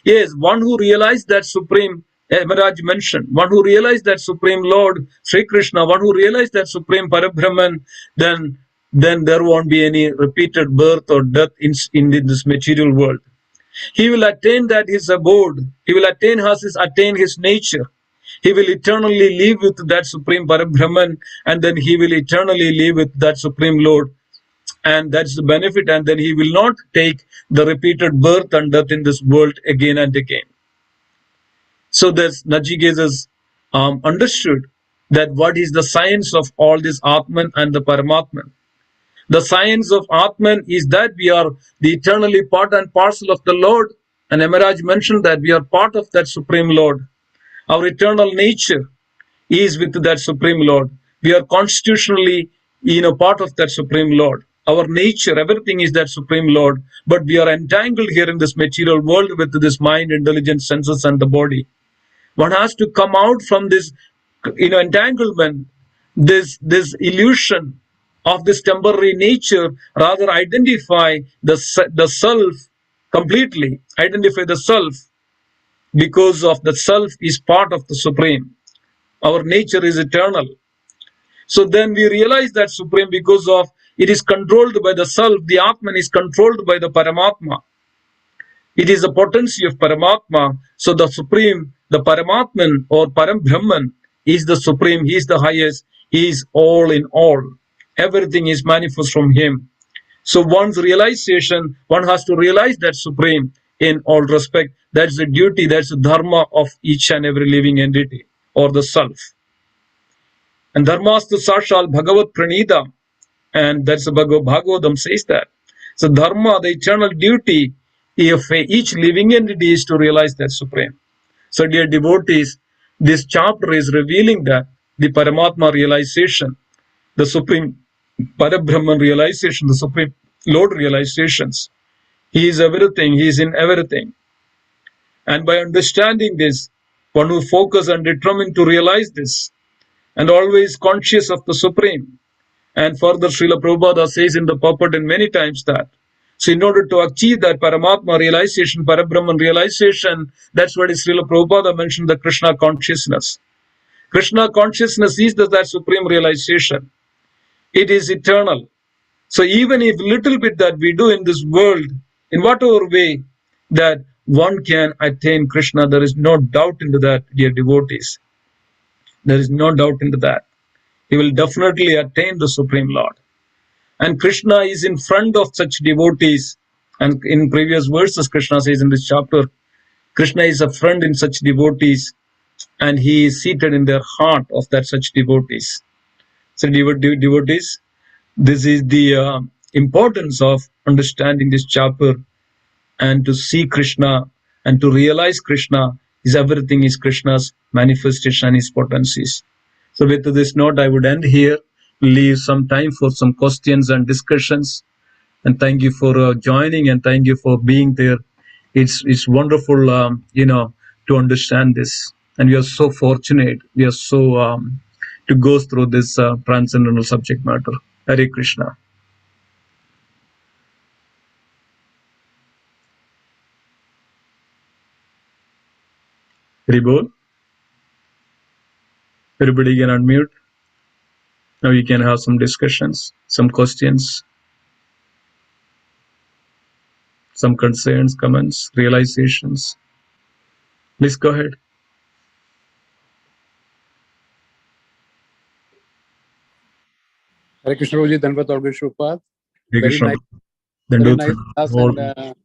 Yes, one who realized that supreme, Yamaraj mentioned, one who realized that supreme Lord, Sri Krishna, one who realized that supreme Parabrahman, then there won't be any repeated birth or death in this material world. He will attain that his abode. He will attain his nature. He will eternally live with that supreme Parabrahman, and then he will eternally live with that supreme Lord. And that's the benefit. And then he will not take the repeated birth and death in this world again and again. So this Nachiketas understood that what is the science of all this Atman and the Paramatman. The science of Atman is that we are the eternally part and parcel of the Lord. And Yamaraj mentioned that we are part of that Supreme Lord. Our eternal nature is with that Supreme Lord. We are constitutionally, part of that Supreme Lord. Our nature, everything is that Supreme Lord. But we are entangled here in this material world with this mind, intelligence, senses, and the body. One has to come out from this, entanglement, this illusion of this temporary nature, rather identify the self completely, identify the self, because of the self is part of the Supreme. Our nature is eternal. So then we realize that Supreme, because of it is controlled by the self, the Atman is controlled by the Paramatma. It is the potency of Paramatma. So the Supreme, the Paramatman or Parambrahman is the Supreme, he is the highest, he is all in all. Everything is manifest from him. So one's realization, one has to realize that Supreme in all respect. That's the duty, that's the dharma of each and every living entity or the self. And dharmastu sashal bhagavat pranita, and that's the Bhagavatam says that. So dharma, the eternal duty of each living entity is to realize that Supreme. So dear devotees, this chapter is revealing that the Paramatma realization, the Supreme Parabrahman realization, the Supreme Lord realizations. He is everything, he is in everything. And by understanding this, one who focuses and determined to realize this, and always conscious of the Supreme. And further, Srila Prabhupada says in the purport and many times that, so in order to achieve that Paramatma realization, Parabrahman realization, that's what Srila Prabhupada mentioned, the Krishna consciousness. Krishna consciousness is that supreme realization. It is eternal. So even if little bit that we do in this world, in whatever way that one can attain Krishna, there is no doubt into that, dear devotees. There is no doubt into that. He will definitely attain the Supreme Lord. And Krishna is in front of such devotees. And in previous verses, Krishna says in this chapter, Krishna is a friend in such devotees. and he is seated in their heart of that such devotees. So devotees, this is the importance of understanding this chapter, and to see Krishna and to realize Krishna is everything is Krishna's manifestation and his potencies. So with this note, I would end here, leave some time for some questions and discussions. And thank you for joining, and thank you for being there. It's wonderful, to understand this, and we are so fortunate. We are so to go through this transcendental subject matter. Hare Krishna. Hare Bol. Everybody can unmute. Now we can have some discussions, some questions, some concerns, comments, realizations. Please go ahead. Hare Krishna Roji, Dhanvat Organ Shrupad. Hare Very Krishna. nice, Then very do nice class, all. and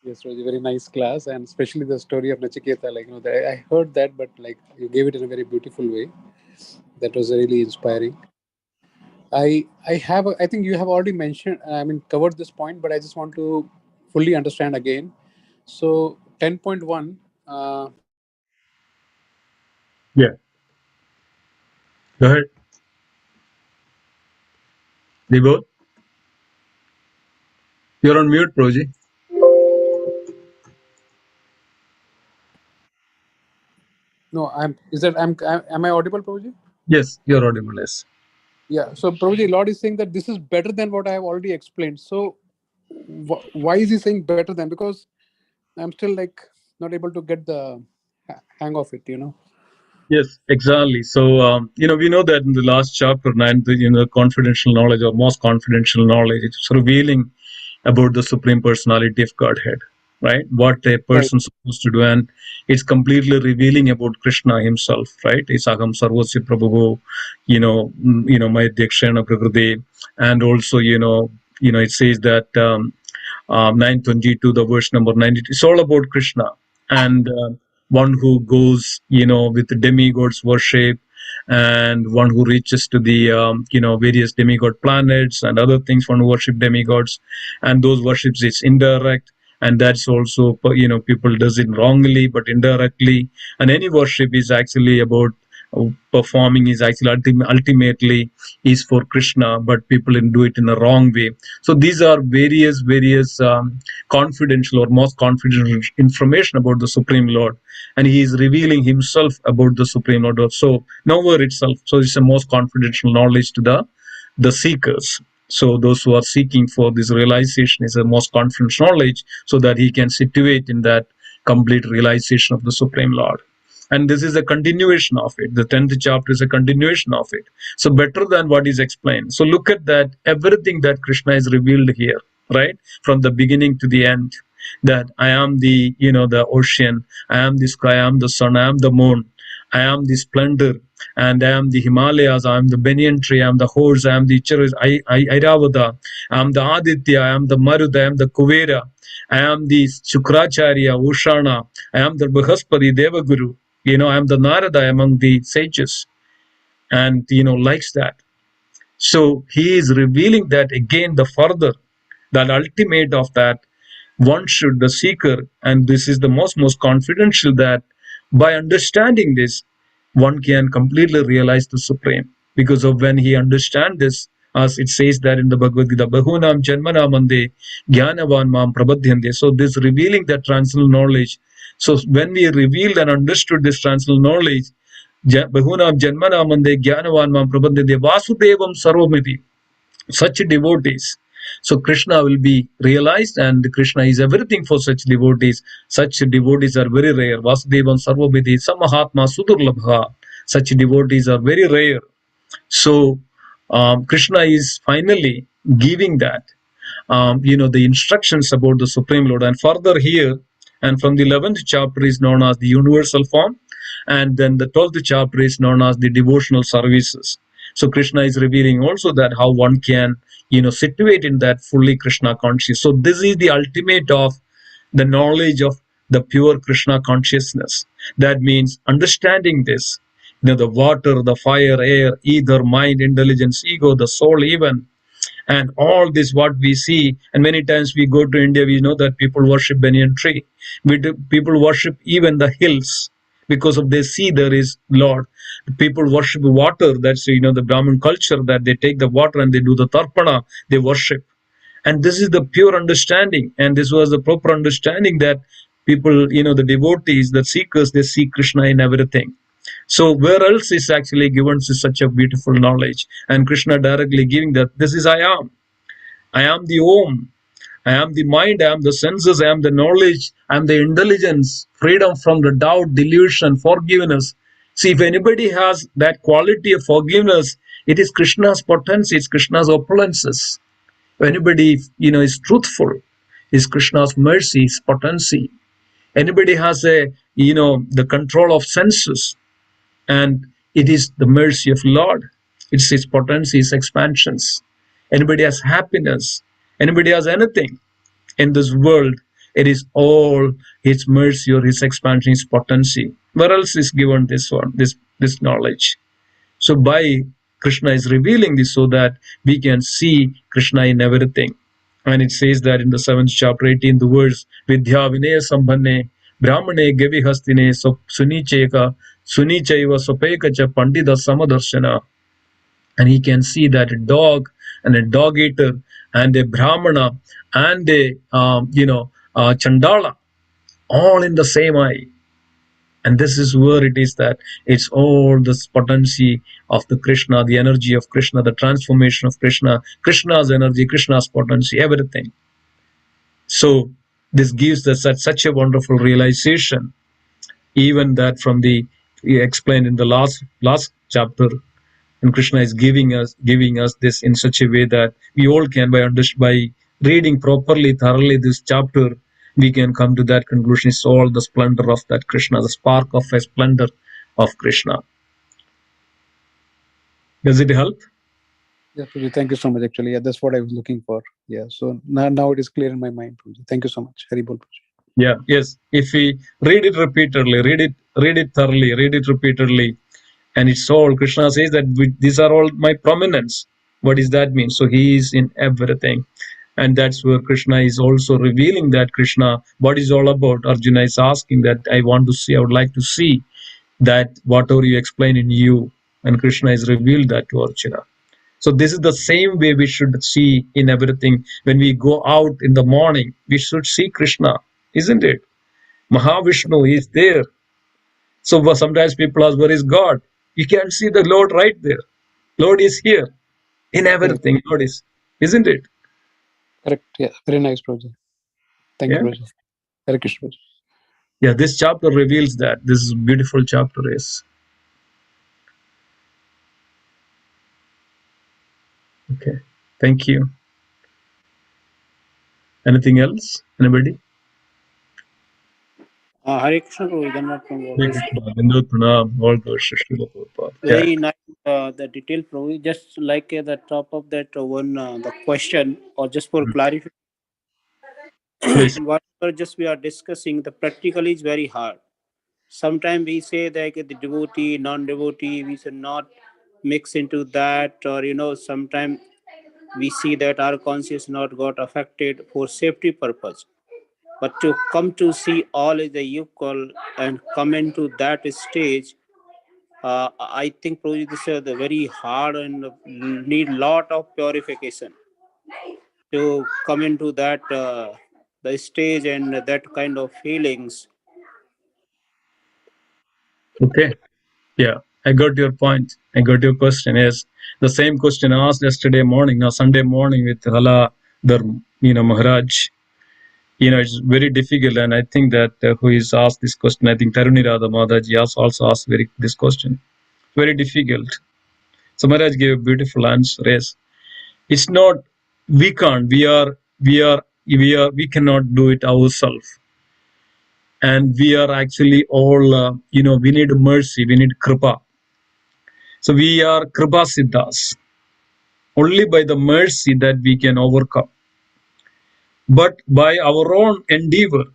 yes, Roji, very nice class, and especially the story of Nachiketa. Like, I heard that, but like you gave it in a very beautiful way. That was really inspiring. I think you have already mentioned, covered this point, but I just want to fully understand again. So 10.1. Yeah. Go ahead. Debo, you're on mute, Proji. No, am I audible, Prabhuji? Yes, you're audible. Yes. Yeah. So Prabhuji, Lord is saying that this is better than what I have already explained. So why is he saying better than? Because I'm still like not able to get the hang of it, Yes, exactly. So, we know that in the last chapter 9, confidential knowledge or most confidential knowledge, it's revealing about the Supreme Personality of Godhead, right? What a Right. person's supposed to do, and it's completely revealing about Krishna himself, right? It's Aham Sarvasya Prabhu, my Dikshana Prakriti, and also, it says that 922, the verse number 92, it's all about Krishna, and one who goes, with the demigods worship, and one who reaches to the, various demigod planets and other things, one who worship demigods, and those worships it's indirect, and that's also, people does it wrongly but indirectly, and any worship is actually about performing is actually ultimately is for Krishna, but people do it in a wrong way. So these are various confidential or most confidential information about the Supreme Lord, and he is revealing himself about the Supreme Lord. So nowhere itself. So it's the most confidential knowledge to the seekers. So those who are seeking for this realization is the most confidential knowledge, so that he can situate in that complete realization of the Supreme Lord. And this is a continuation of it. The 10th chapter is a continuation of it. So better than what is explained. So look at that, everything that Krishna is revealed here, right? From the beginning to the end, that I am the, the ocean, I am the sky, I am the sun, I am the moon, I am the splendor, and I am the Himalayas, I am the banyan tree, I am the horse, I am the Airavata, I am the Aditya, I am the Marud, I am the Kuvera, I am the Shukracharya, Ushana, I am the Brihaspati, Devaguru, I am the Narada among the sages, and, likes that. So he is revealing that again, the further, that ultimate of that, one should, the seeker, and this is the most confidential, that by understanding this, one can completely realize the Supreme. Because of when he understands this, as it says that in the Bhagavad Gita, Bahunam Janmanamande Jnanavan Mam Prabadhyante. So this revealing that transcendental knowledge. So when we revealed and understood this transcendental knowledge, Bahunam Janmanamande Jnanavan Mam Prabadhyante Vasudevam Sarvamiti, such devotees. So Krishna will be realized, and Krishna is everything for such devotees. Such devotees are very rare. Vasudevan Sarvabhiti Samahatma Sudurlabha. Such devotees are very rare. So Krishna is finally giving that, the instructions about the Supreme Lord. And further here, and from the 11th chapter is known as the universal form, and then the 12th chapter is known as the devotional services. So Krishna is revealing also that how one can, situate in that fully Krishna conscious. So this is the ultimate of the knowledge of the pure Krishna consciousness. That means understanding this, the water, the fire, air, ether, mind, intelligence, ego, the soul, even, and all this what we see. And many times we go to India, we know that people worship banyan tree. People worship even the hills because of they see there is Lord. People worship water. That's the Brahmin culture, that they take the water and they do the tarpana, they worship. And this is the pure understanding, and this was the proper understanding, that people, the devotees, the seekers, they see Krishna in everything. So where else is actually given such a beautiful knowledge, and Krishna directly giving that this is I am the Om, I am the mind, I am the senses, I am the knowledge, I am the intelligence, freedom from the doubt, delusion, forgiveness. See, if anybody has that quality of forgiveness, it is Krishna's potency, it's Krishna's opulences. If anybody is truthful, is Krishna's mercy, his potency. Anybody has the control of senses, and it is the mercy of Lord. It's his potency, his expansions. Anybody has happiness, anybody has anything in this world, it is all his mercy or his expansion, his potency. Where else is given this one, this knowledge? So by Krishna is revealing this so that we can see Krishna in everything. And it says that in the 7th chapter, 18th verse, Vidya Vinaya Sambhanne Brahmane Gevi Hastine Sunicheka Sunichaiva Sopekacha Pandita Samadarshana. And he can see that a dog and a dog eater and a Brahmana and a Chandala, all in the same eye. And this is where it is that it's all this potency of the Krishna, the energy of Krishna, the transformation of Krishna, Krishna's energy, Krishna's potency, everything. So this gives us such a wonderful realization, even that from he explained in the last chapter, and Krishna is giving us this in such a way that we all can, by reading properly, thoroughly this chapter, we can come to that conclusion. It's all the splendor of that Krishna, the spark of a splendor of Krishna. Does it help? Yeah, Prabhuji, thank you so much. Actually, yeah, that's what I was looking for. Yeah, so now it is clear in my mind, Prabhuji. Thank you so much. Hari Bol, Prabhuji. Yeah, yes. If we read it repeatedly, read it thoroughly, read it repeatedly, and it's all, Krishna says that these are all my prominence. What does that mean? So he is in everything. And that's where Krishna is also revealing that Krishna, what is all about. Arjuna is asking that I would like to see that whatever you explain in you. And Krishna has revealed that to Arjuna. So this is the same way we should see in everything. When we go out in the morning, we should see Krishna, isn't it? Mahavishnu is there. So sometimes people ask, where is God? You can see the Lord right there. Lord is here in everything. Lord is, isn't it? Correct. Yeah, very nice, Prabhuji. Thank you, Yeah. Prabhuji. Hare Krishna, Prabhuji. Yeah, this chapter reveals that. This is a beautiful chapter, yes. Okay, thank you. Anything else? Anybody? Hare Krishna, Prabhuji, Dhanwad Prabhuji. Hare Krishna, Vinod Pranam, all those Srila Prabhupada. Very nice, the detail, Prabhuji. Just like at the top of that one, the question, or just for clarification, Please. whatever just we are discussing, the practical is very hard. Sometimes we say that the devotee, non-devotee, we should not mix into that, or sometimes we see that our conscience not got affected for safety purpose. But to come to see all is the equal and come into that stage, I think Prabhuji, this is the very hard and need lot of purification to come into that the stage and that kind of feelings. Okay. Yeah, I got your point. I got your question. Yes, the same question I asked yesterday morning, Sunday morning with Hala, Maharaj. It's very difficult, and I think that who is asked this question, I think Tarunirada Mataji also asked this question. Very difficult. So Maharaj gave a beautiful answer. Yes, it's not. We can't. We cannot do it ourselves, and we are actually all. We need mercy. We need kripa. So we are kripa siddhas. Only by the mercy that we can overcome. But by our own endeavor,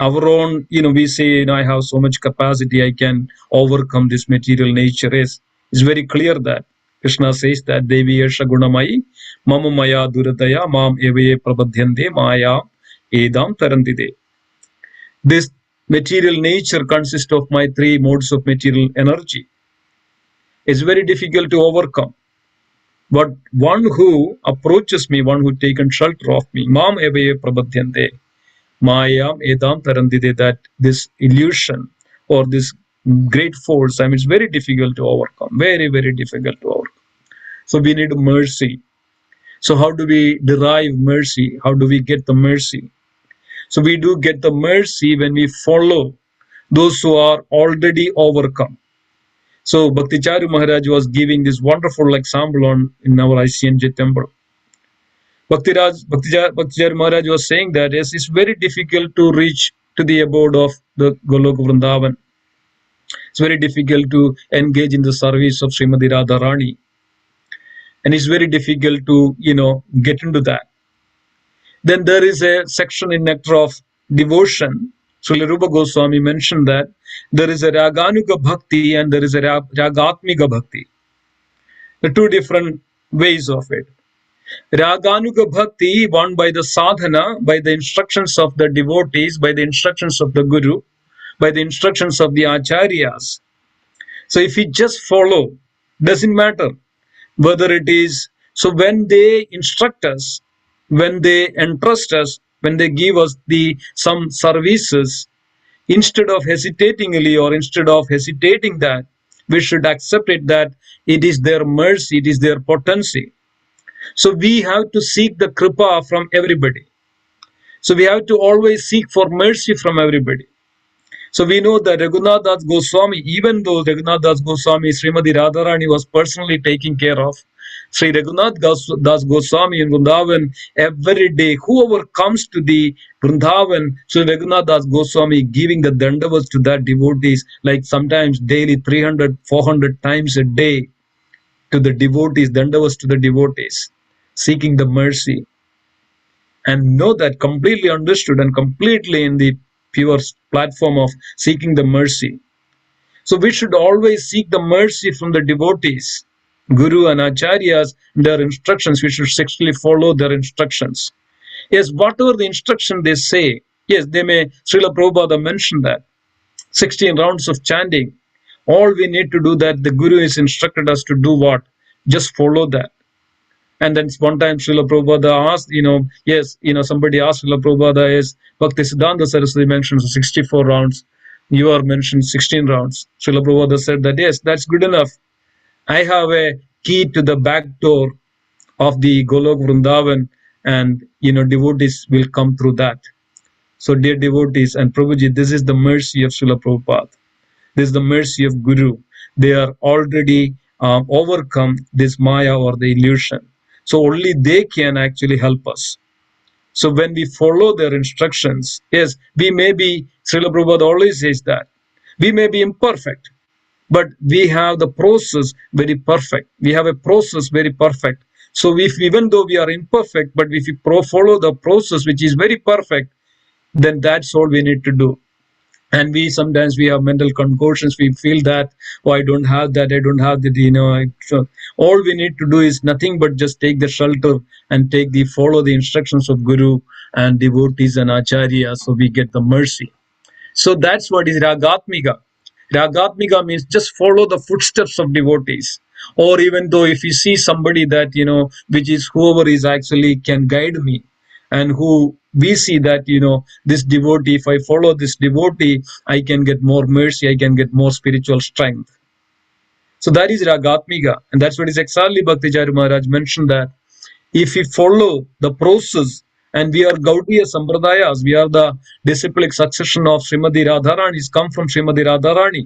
our own, we say, I have so much capacity, I can overcome this material nature. Is very clear that Krishna says that Devi Yasha Gunamai, Mama Maya Durataya, Mam Evaye Prabhadyante, Maya Edam Tarantide. This material nature consists of my three modes of material energy. It's very difficult to overcome. But one who approaches me, one who taken shelter of me, Mam Evaye Prabhadyante, Maya Edam Tarandide, that this illusion or this great force, it's very difficult to overcome. Very, very difficult to overcome. So we need mercy. So how do we derive mercy? How do we get the mercy? So we do get the mercy when we follow those who are already overcome. So Bhakticharu Maharaj was giving this wonderful example in our ICNJ temple. Bhakticharu Maharaj was saying that yes, it's very difficult to reach to the abode of the Golok Vrindavan. It's very difficult to engage in the service of Srimati Radharani. And it's very difficult to, get into that. Then there is a section in Nectar of Devotion. Srila Rupa Goswami mentioned that there is a Raganuga Bhakti and there is a Ragatmika Bhakti. The two different ways of it. Raganuga Bhakti, won by the sadhana, by the instructions of the devotees, by the instructions of the Guru, by the instructions of the Acharyas. So if we just follow, doesn't matter whether it is, so when they instruct us, when they entrust us, when they give us some services, instead of hesitatingly or instead of hesitating that, we should accept it that it is their mercy, it is their potency. So we have to seek the kripa from everybody. So we have to always seek for mercy from everybody. So we know that Raghunath Das Goswami, even though Raghunath Das Goswami, Srimati Radharani was personally taking care of, Sri Raghunath Das Goswami in Vrindavan, every day, whoever comes to the Vrindavan, Sri Raghunath Das Goswami giving the dandavats to that devotees, like sometimes daily 300, 400 times a day to the devotees, dandavats to the devotees, seeking the mercy. And know that completely understood and completely in the pure platform of seeking the mercy. So we should always seek the mercy from the devotees, Guru and Acharyas, their instructions. We should strictly follow their instructions. Yes, whatever the instruction they say, yes, they may, Srila Prabhupada mentioned that 16 rounds of chanting. All we need to do that, the Guru has instructed us to do what? Just follow that. And then one time Srila Prabhupada asked, somebody asked Srila Prabhupada, is Bhakti Siddhanta Saraswati mentions 64 rounds. You are mentioned 16 rounds. Srila Prabhupada said that, yes, that's good enough. I have a key to the back door of the Golok Vrindavan, and, devotees will come through that. So dear devotees and Prabhuji, this is the mercy of Srila Prabhupada. This is the mercy of Guru. They are already overcome this Maya or the illusion. So only they can actually help us. So when we follow their instructions, yes, we may be, Srila Prabhupada always says that, we may be imperfect, but we have the process very perfect. We have a process very perfect. So even though we are imperfect, but if we follow the process which is very perfect, then that's all we need to do. And sometimes we have mental concussions. We feel that, oh, I don't have that, I don't have that, So all we need to do is nothing but just take the shelter and follow the instructions of Guru and devotees and Acharya, so we get the mercy. So that's what is Ragatmika. Ragatmika means just follow the footsteps of devotees. Or even though if you see somebody that, which is whoever is actually can guide me, and who we see that, this devotee, if I follow this devotee, I can get more mercy, I can get more spiritual strength. So that is Ragatmika. And that's what is exactly Bhaktichari Maharaj mentioned, that if we follow the process, and we are Gaudiya Sampradayas, we are the disciplic succession of Srimati Radharani, is come from Srimati Radharani.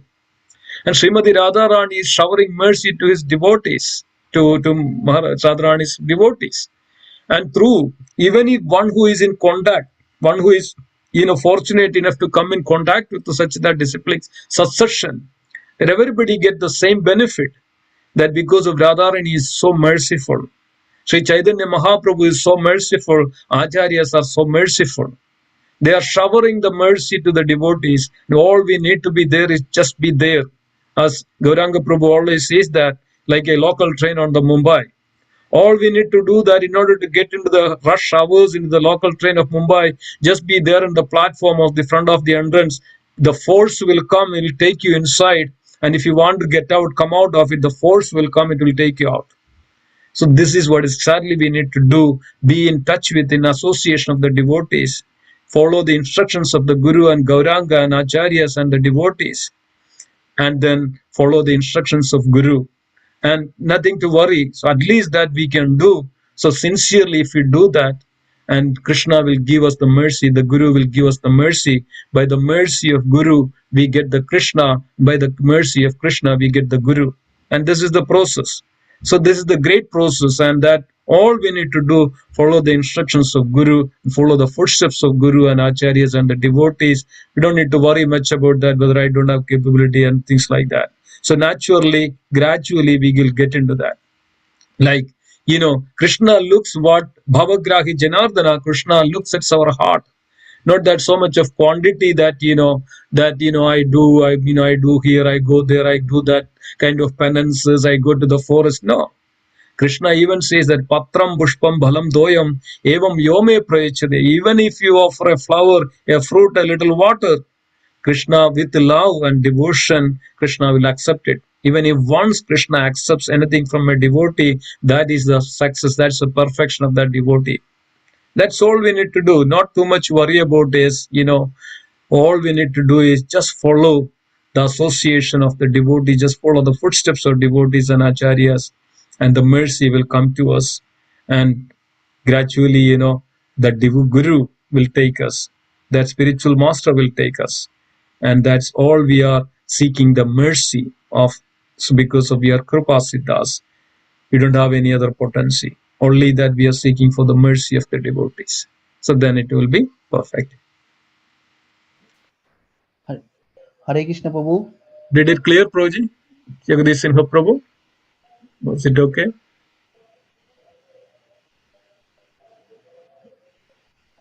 And Srimati Radharani is showering mercy to his devotees, to Radharani's devotees. And through, even if one who is in contact, one who is, fortunate enough to come in contact with such that disciplic succession, that everybody get the same benefit, that because of Radharani is so merciful. Sri Chaitanya Mahaprabhu is so merciful, Acharyas are so merciful. They are showering the mercy to the devotees. All we need to be there is just be there. As Gauranga Prabhu always says that, like a local train on the Mumbai. All we need to do that in order to get into the rush hours into the local train of Mumbai, just be there on the platform of the front of the entrance. The force will come, it will take you inside. And if you want to get out, come out of it, the force will come, it will take you out. So this is what exactly we need to do. Be in touch with, in association of the devotees. Follow the instructions of the Guru and Gauranga and Acharyas and the devotees. And then follow the instructions of Guru. And nothing to worry. So at least that we can do. So sincerely, if we do that, and Krishna will give us the mercy, the Guru will give us the mercy. By the mercy of Guru, we get the Krishna. By the mercy of Krishna, we get the Guru. And this is the process. So this is the great process, and that all we need to do, follow the instructions of Guru, follow the footsteps of Guru and Acharyas and the devotees. We don't need to worry much about that, whether I don't have capability and things like that. So naturally, gradually, we will get into that. Like, Krishna looks what Bhavagrahi Janardana, Krishna looks at our heart. Not that so much of quantity that, I do here, I go there, I do that kind of penances, I go to the forest. No. Krishna even says that Patram Pushpam Bhalam Doyam Evam Yome Prayachade. Even if you offer a flower, a fruit, a little water, Krishna, with love and devotion, Krishna will accept it. Even if once Krishna accepts anything from a devotee, that is the success, that's the perfection of that devotee. That's all we need to do. Not too much worry about this, all we need to do is just follow the association of the devotee, just follow the footsteps of devotees and acharyas, and the mercy will come to us. And gradually, the Guru will take us, that spiritual master will take us. And that's all we are seeking, the mercy of, so because of your Kripa Siddhas. We don't have any other potency. Only that we are seeking for the mercy of the devotees. So then it will be perfect. Hare Krishna Prabhu. Did it clear, Prabhuji? Jagadish Simha Prabhu? Was it okay?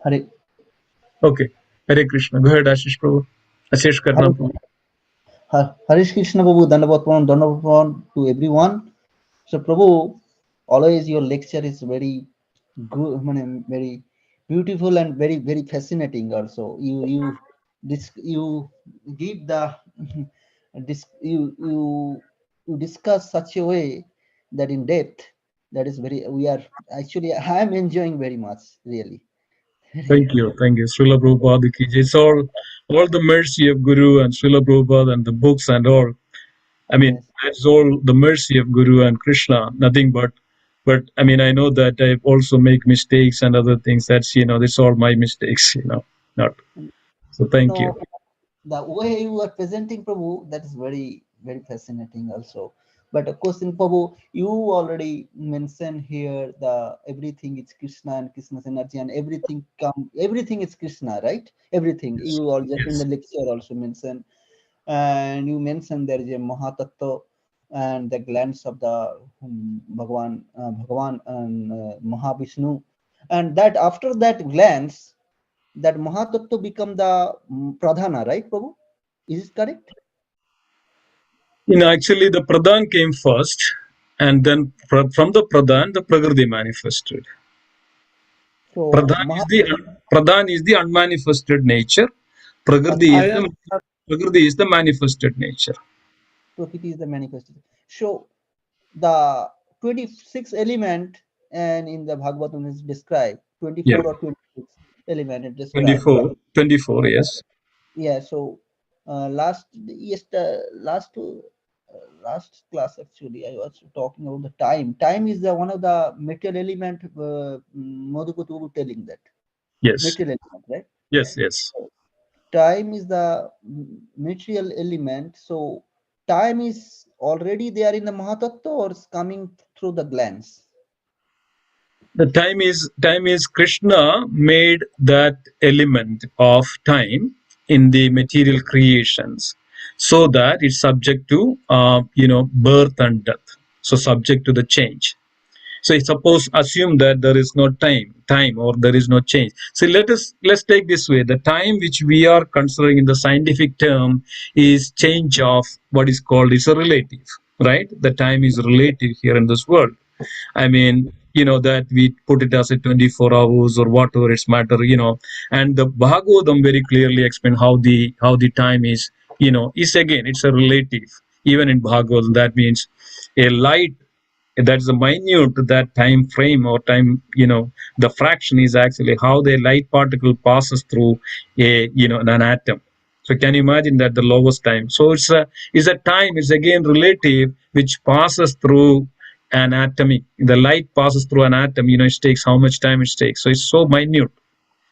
Hare. Okay. Hare Krishna. Go ahead, Ashish Prabhu. Ashish Karna Prabhu. Hare Krishna Prabhu. Dandavat to everyone. So Prabhu, always your lecture is very good, very beautiful and very, very fascinating also. You give the you discuss such a way that in depth, that is very, I am enjoying very much, really. Thank you. Srila Prabhupada ki jai. It's all the mercy of Guru and Srila Prabhupada and the books and all. I mean, Yes. that's all the mercy of Guru and Krishna, nothing but I mean, I know that I also make mistakes and other things. That's, that's all my mistakes, not. So thank you. The way you are presenting Prabhu, that is very, very fascinating also. But of course, in Prabhu, you already mentioned here the everything is Krishna and Krishna's energy and everything is Krishna, right? Everything. Yes. You all just Yes. in the lecture also mentioned. And you mentioned there is a Mahatattva and the glands of the Bhagavan and Mahavishnu. And that after that glands, that Mahatattva become the Pradhana, right, Prabhu? Is it correct? Actually, the Pradhan came first, and then from the Pradhan, the Prakriti manifested. So Pradhan is the unmanifested nature. Prakriti is the manifested nature. Prakriti is the manifestation. So the 26 element and in the Bhagavatam is described 24 or 26 element is described. 24, yes. Yeah. So last class actually I was talking about the time. Time is the one of the material element. Madhukatu telling that. Yes. Material element, right? Yes. Time is the material element. So time is already there in the Mahatattva or is coming through the glands? The time is Krishna made that element of time in the material creations, so that it's subject to birth and death. So subject to the change. So suppose assume that there is no time or there is no change. So let's take this way. The time which we are considering in the scientific term is change of what is called is a relative, right? The time is relative here in this world. I mean, that we put it as a 24 hours or whatever it's matter, and the Bhagavatam very clearly explain how the time is again, it's a relative. Even in Bhagavatam, that means a light, that's the minute, that time frame or time, the fraction is actually how the light particle passes through an atom. So can you imagine that the lowest time? So it's a time is again relative, which passes through an atomic. The light passes through an atom. It takes how much time it takes. So it's so minute.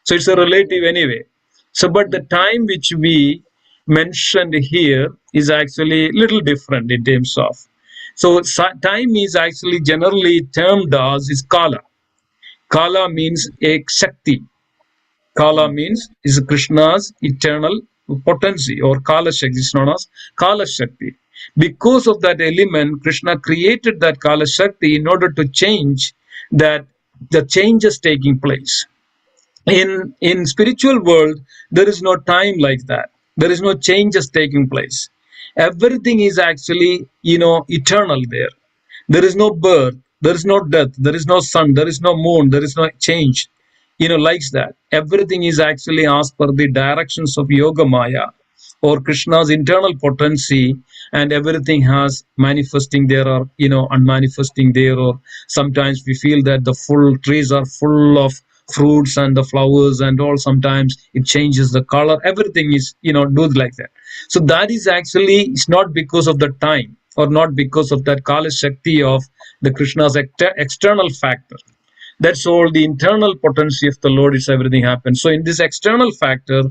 So it's a relative anyway. So, but the time which we mentioned here is actually a little different in terms of. So time is actually generally termed as is kala. Kala means a shakti. Kala means is Krishna's eternal potency, or Kala Shakti is known as Kala Shakti. Because of that element, Krishna created that Kala Shakti in order to change that the changes taking place. In spiritual world, there is no time like that. There is no changes taking place. Everything is actually eternal there. There is no birth, there is no death, there is no sun, there is no moon, there is no change, likes that. Everything is actually as per the directions of Yoga Maya or Krishna's internal potency, and everything has manifesting there or unmanifesting there. Or sometimes we feel that the full trees are full of fruits and the flowers and all. Sometimes it changes the color. Everything is do like that. So that is actually, it's not because of the time or not because of that Kala Shakti of the Krishna's external factor. That's all the internal potency of the Lord is everything happens. So in this external factor,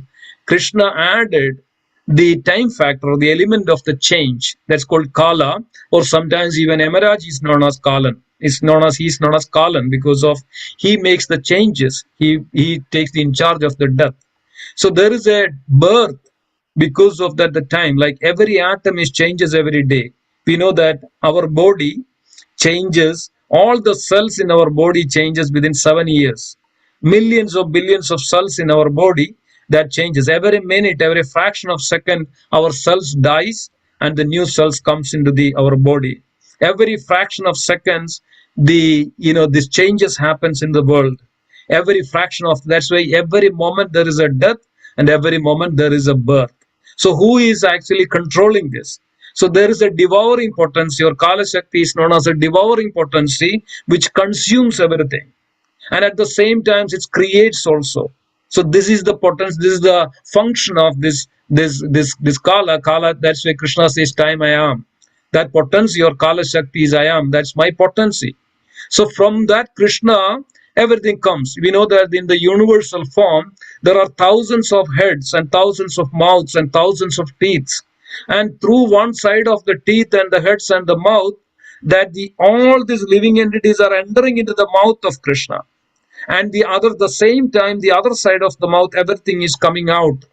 Krishna added the time factor or the element of the change, that's called Kala, or sometimes even Emeraj is known as Kalan. He's known as Kalan because of he makes the changes. He takes the in charge of the death. So there is a birth because of that the time, like every atom is changes every day. We know that our body changes, all the cells in our body changes within 7 years. Millions of billions of cells in our body, that changes every minute, every fraction of second. Our cells dies and the new cells comes into the our body. Every fraction of seconds, this changes happens in the world. Every fraction of, that's why every moment there is a death and every moment there is a birth. So who is actually controlling this? So there is a devouring potency, or Kala Shakti is known as a devouring potency, which consumes everything. And at the same time, it creates also. So this is the potency, this is the function of this Kala. Kala, that's why Krishna says, time I am. That potency or Kala Shakti is I am. That's my potency. So from that Krishna, everything comes. We know that in the universal form, there are thousands of heads and thousands of mouths and thousands of teeth. And through one side of the teeth and the heads and the mouth, that all these living entities are entering into the mouth of Krishna. And the same time, the other side of the mouth, everything is coming out.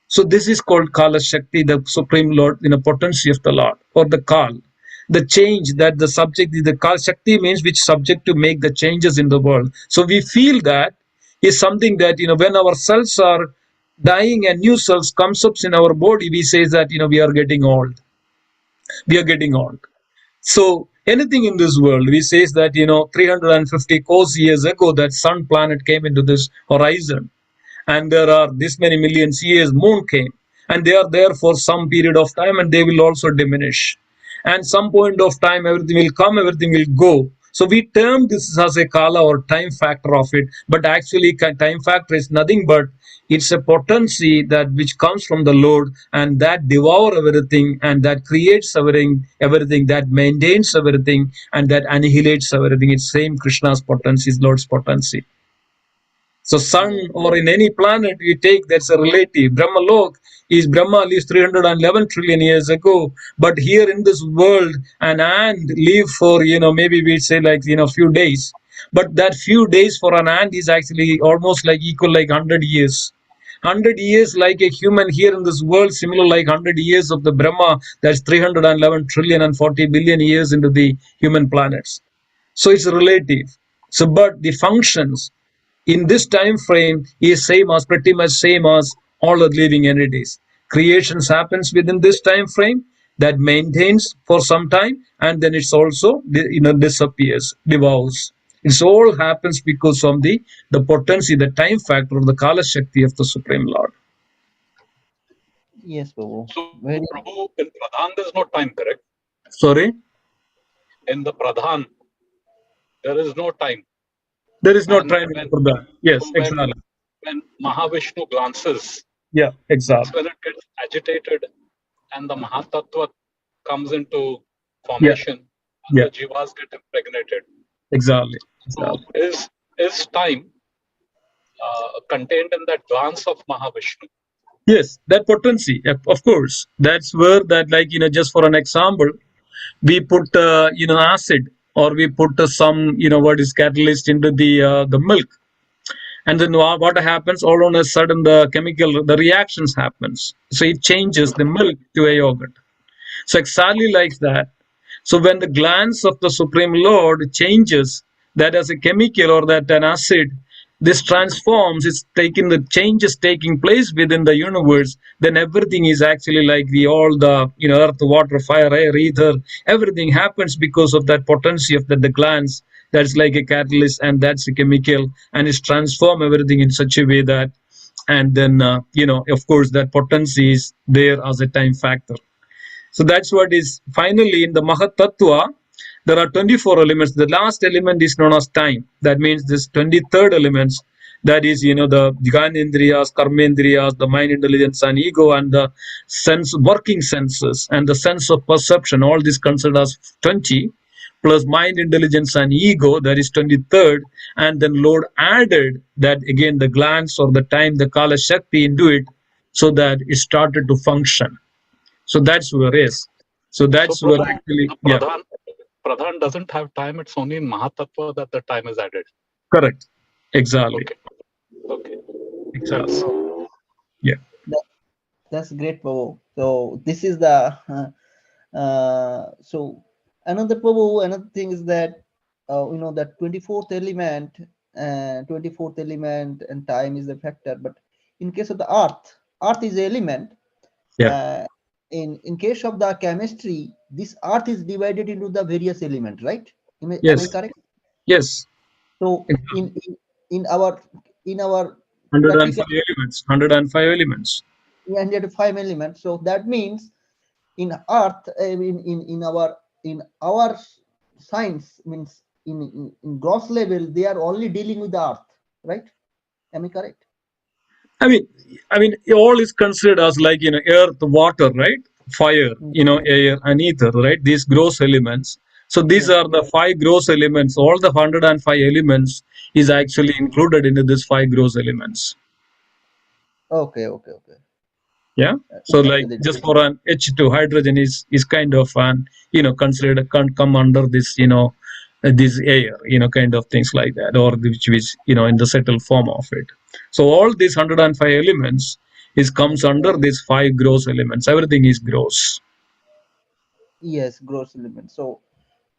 So this is called Kala Shakti, the Supreme Lord, potency of the Lord, or the Kal. The change that the subject is, the Kal Shakti means which subject to make the changes in the world. So we feel that is something that, when our cells are dying and new cells comes up in our body, we say that, we are getting old. We are getting old. So anything in this world, we say that, 350 course years ago, that sun planet came into this horizon. And there are this many millions years, moon came. And they are there for some period of time and they will also diminish. And some point of time, everything will come, everything will go. So we term this as a Kala or time factor of it. But actually, time factor is nothing but it's a potency that which comes from the Lord, and that devour everything, and that creates everything, that maintains everything, and that annihilates everything. It's same Krishna's potency, Lord's potency. So sun or in any planet you take, that's a relative. Brahma lives 311 trillion years ago, but here in this world an ant live for maybe we say like few days, but that few days for an ant is actually almost like equal like 100 years. 100 years like a human here in this world, similar like 100 years of the Brahma, that's 311 trillion and 40 billion years into the human planets. So it's relative. So but the functions in this time frame is same as pretty much same as all the living entities. Creations happens within this time frame that maintains for some time, and then it's also disappears, devolves. It all happens because of the potency, the time factor of the Kala Shakti of the Supreme Lord. Yes, Prabhu. So, Very Prabhu, in Pradhan, there's no time, correct? Sorry? In the Pradhan, there is no time. There is no And time when, for that. Yes, so exactly. when Mahavishnu glances, Yeah, that's exactly. when it gets agitated and the Mahatattva comes into Yeah, formation and yeah, the jivas get impregnated. exactly. So Exactly. is time contained in that glance of Mahavishnu? Yes, that potency, of course. That's where that, like, just for an example, we put, acid, or we put some, what is catalyst into the milk. And then what happens? All on a sudden, the reactions happens. So it changes the milk to a yogurt. So exactly like that. So when the glance of the Supreme Lord changes, that as a chemical or that an acid, this transforms, it's taking the changes taking place within the universe, then everything is actually like all the earth, water, fire, air, ether, everything happens because of that potency of the glance. That's like a catalyst, and that's a chemical, and it's transform everything in such a way that, and then of course that potency is there as a time factor. So that's what is finally in the Mahat Tattva. There are 24 elements. The last element is known as time. That means this 23rd elements. That is, the Jnanendriyas, Karmendriyas, the mind, intelligence, and ego, and the sense, working senses, and the sense of perception. All this considered as 20, plus mind, intelligence, and ego. That is 23rd. And then Lord added that again the glance or the time, the Kala Shakti into it, so that it started to function. So that's where it is. So So that's where Prabhu, actually, the yeah, Pradhan doesn't have time. It's only in Mahatattva that the time is added. correct. Exactly. Okay. Okay. Exactly. Thanks. Yeah. that, that's great, Prabhu. So this is the so another Prabhu. Another thing is that that 24th element, 24th element, and time is the factor. But in case of the earth is the element. Yeah. Uh, in case of the chemistry, this earth is divided into the various elements, right? Am I Yes. correct? Yes. So Exactly. in our in our 105 practical elements. 105 elements. 105 elements. So that means in earth, in our science, means in gross level, they are only dealing with the earth, right? Am I correct? I mean, all is considered as like earth, water, right? Fire, Mm. air, and ether, right? These gross elements. So these Yes. are the five gross elements. All the 105 elements is actually included into these five gross elements. Okay. Yeah. So like With it. just for an H2, hydrogen is kind of an considered, can't come under this this air, kind of things like that, or which in the settled form of it. So all these 105 elements is comes under these five gross elements. Everything is gross. Yes, gross element. So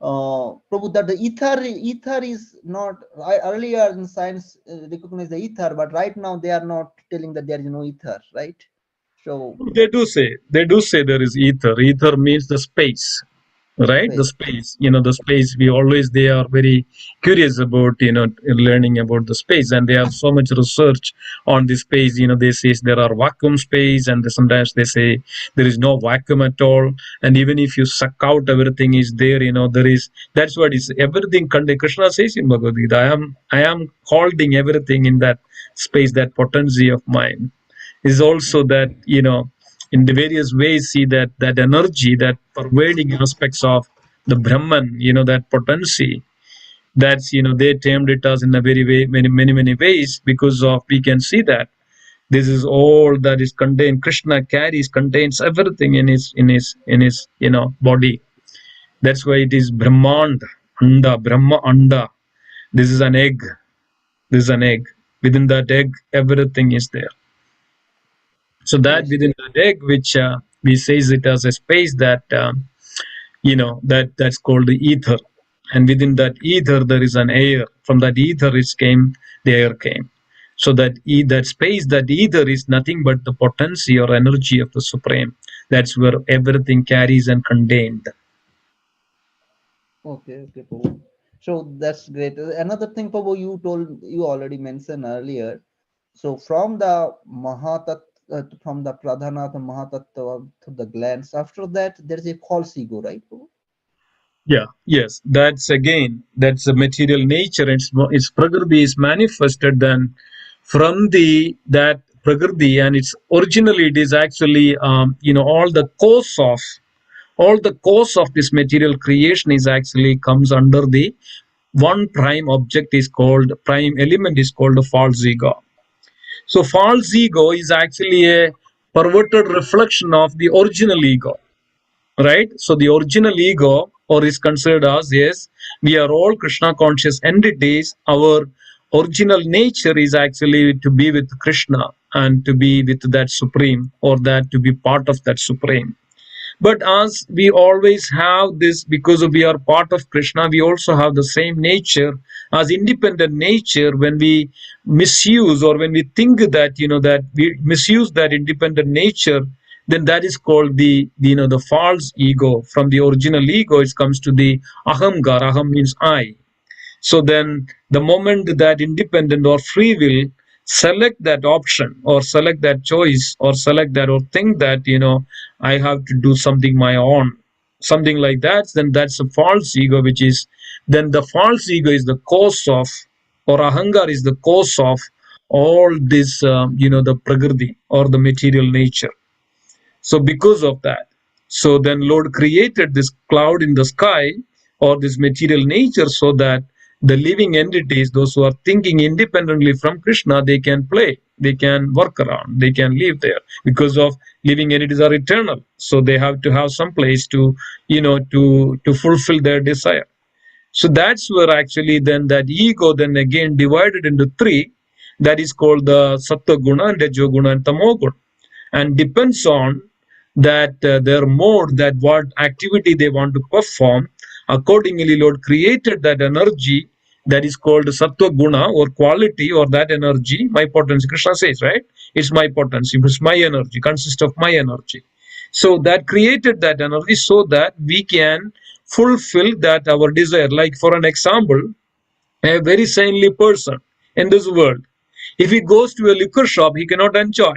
Prabhu, that the ether is not, earlier in science recognized the ether, but right now they are not telling that there is no ether, right? So They do say there is ether. Ether means the space, right? The space. space, the space. We always, they are very curious about learning about the space, and they have so much research on the space. They say there are vacuum space, and sometimes they say there is no vacuum at all, and even if you suck out, everything is there. There is, that's what is everything. Krishna says in Bhagavad Gita, I am holding everything in that space, that potency of mine is also that in the various ways see that energy, that pervading aspects of the Brahman, that potency, that's they termed it as in a very way, many ways, because of, we can see that this is all that is contained. Krishna carries, contains everything in his body. That's why it is Brahmand, Anda, Brahma Anda. This is an egg. This is an egg. Within that egg, everything is there. So that Yes. within that egg, which we says it as a space, that that's called the ether. and within that ether there is an air. From that ether the air came. So that space, that ether is nothing but the potency or energy of the Supreme. That's where everything carries and contained. Okay, Prabhu. So that's great. Another thing, Prabhu, you already mentioned earlier. So from the Mahatat, from the Pradhana, the Mahatattva to the glands, after that there is a false ego, right, Prabhu? Yeah, yes, that's a material nature. Its prakriti is manifested then from that prakriti, and it's originally it is actually all the cause of this material creation is actually comes under the one prime object is called prime element is called the false ego. So false ego is actually a perverted reflection of the original ego, right? So the original ego, or is considered as, yes, we are all Krishna conscious entities. Our original nature is actually to be with Krishna and to be with that supreme, or that to be part of that supreme. But as we always have this, because we are part of Krishna, we also have the same nature as independent nature. When we misuse, or when we think that that we misuse that independent nature, then that is called the false ego. From the original ego, it comes to the ahamkar. Aham means I. So then the moment that independent or free will select that option, or select that choice, or select that, or think that I have to do something my own, something like that, then that's a false ego. Which is then the false ego is the cause of, or ahangar is the cause of all this the prakriti or the material nature. So because of that, so then Lord created this cloud in the sky, or this material nature, so that the living entities, those who are thinking independently from Krishna, they can play, they can work around, they can live there, because of living entities are eternal. So they have to have some place to to fulfill their desire. So that's where actually then that ego then again divided into three. That is called the sattva guna, and rajo guna, and tamo guna, and depends on that their mode, that what activity they want to perform. Accordingly, Lord created that energy, that is called sattva guna, or quality, or that energy, my potency. Krishna says, right, it's my potency, it's my energy, consists of my energy. So that created that energy so that we can fulfill that our desire. Like for an example, a very saintly person in this world, if he goes to a liquor shop, he cannot enjoy,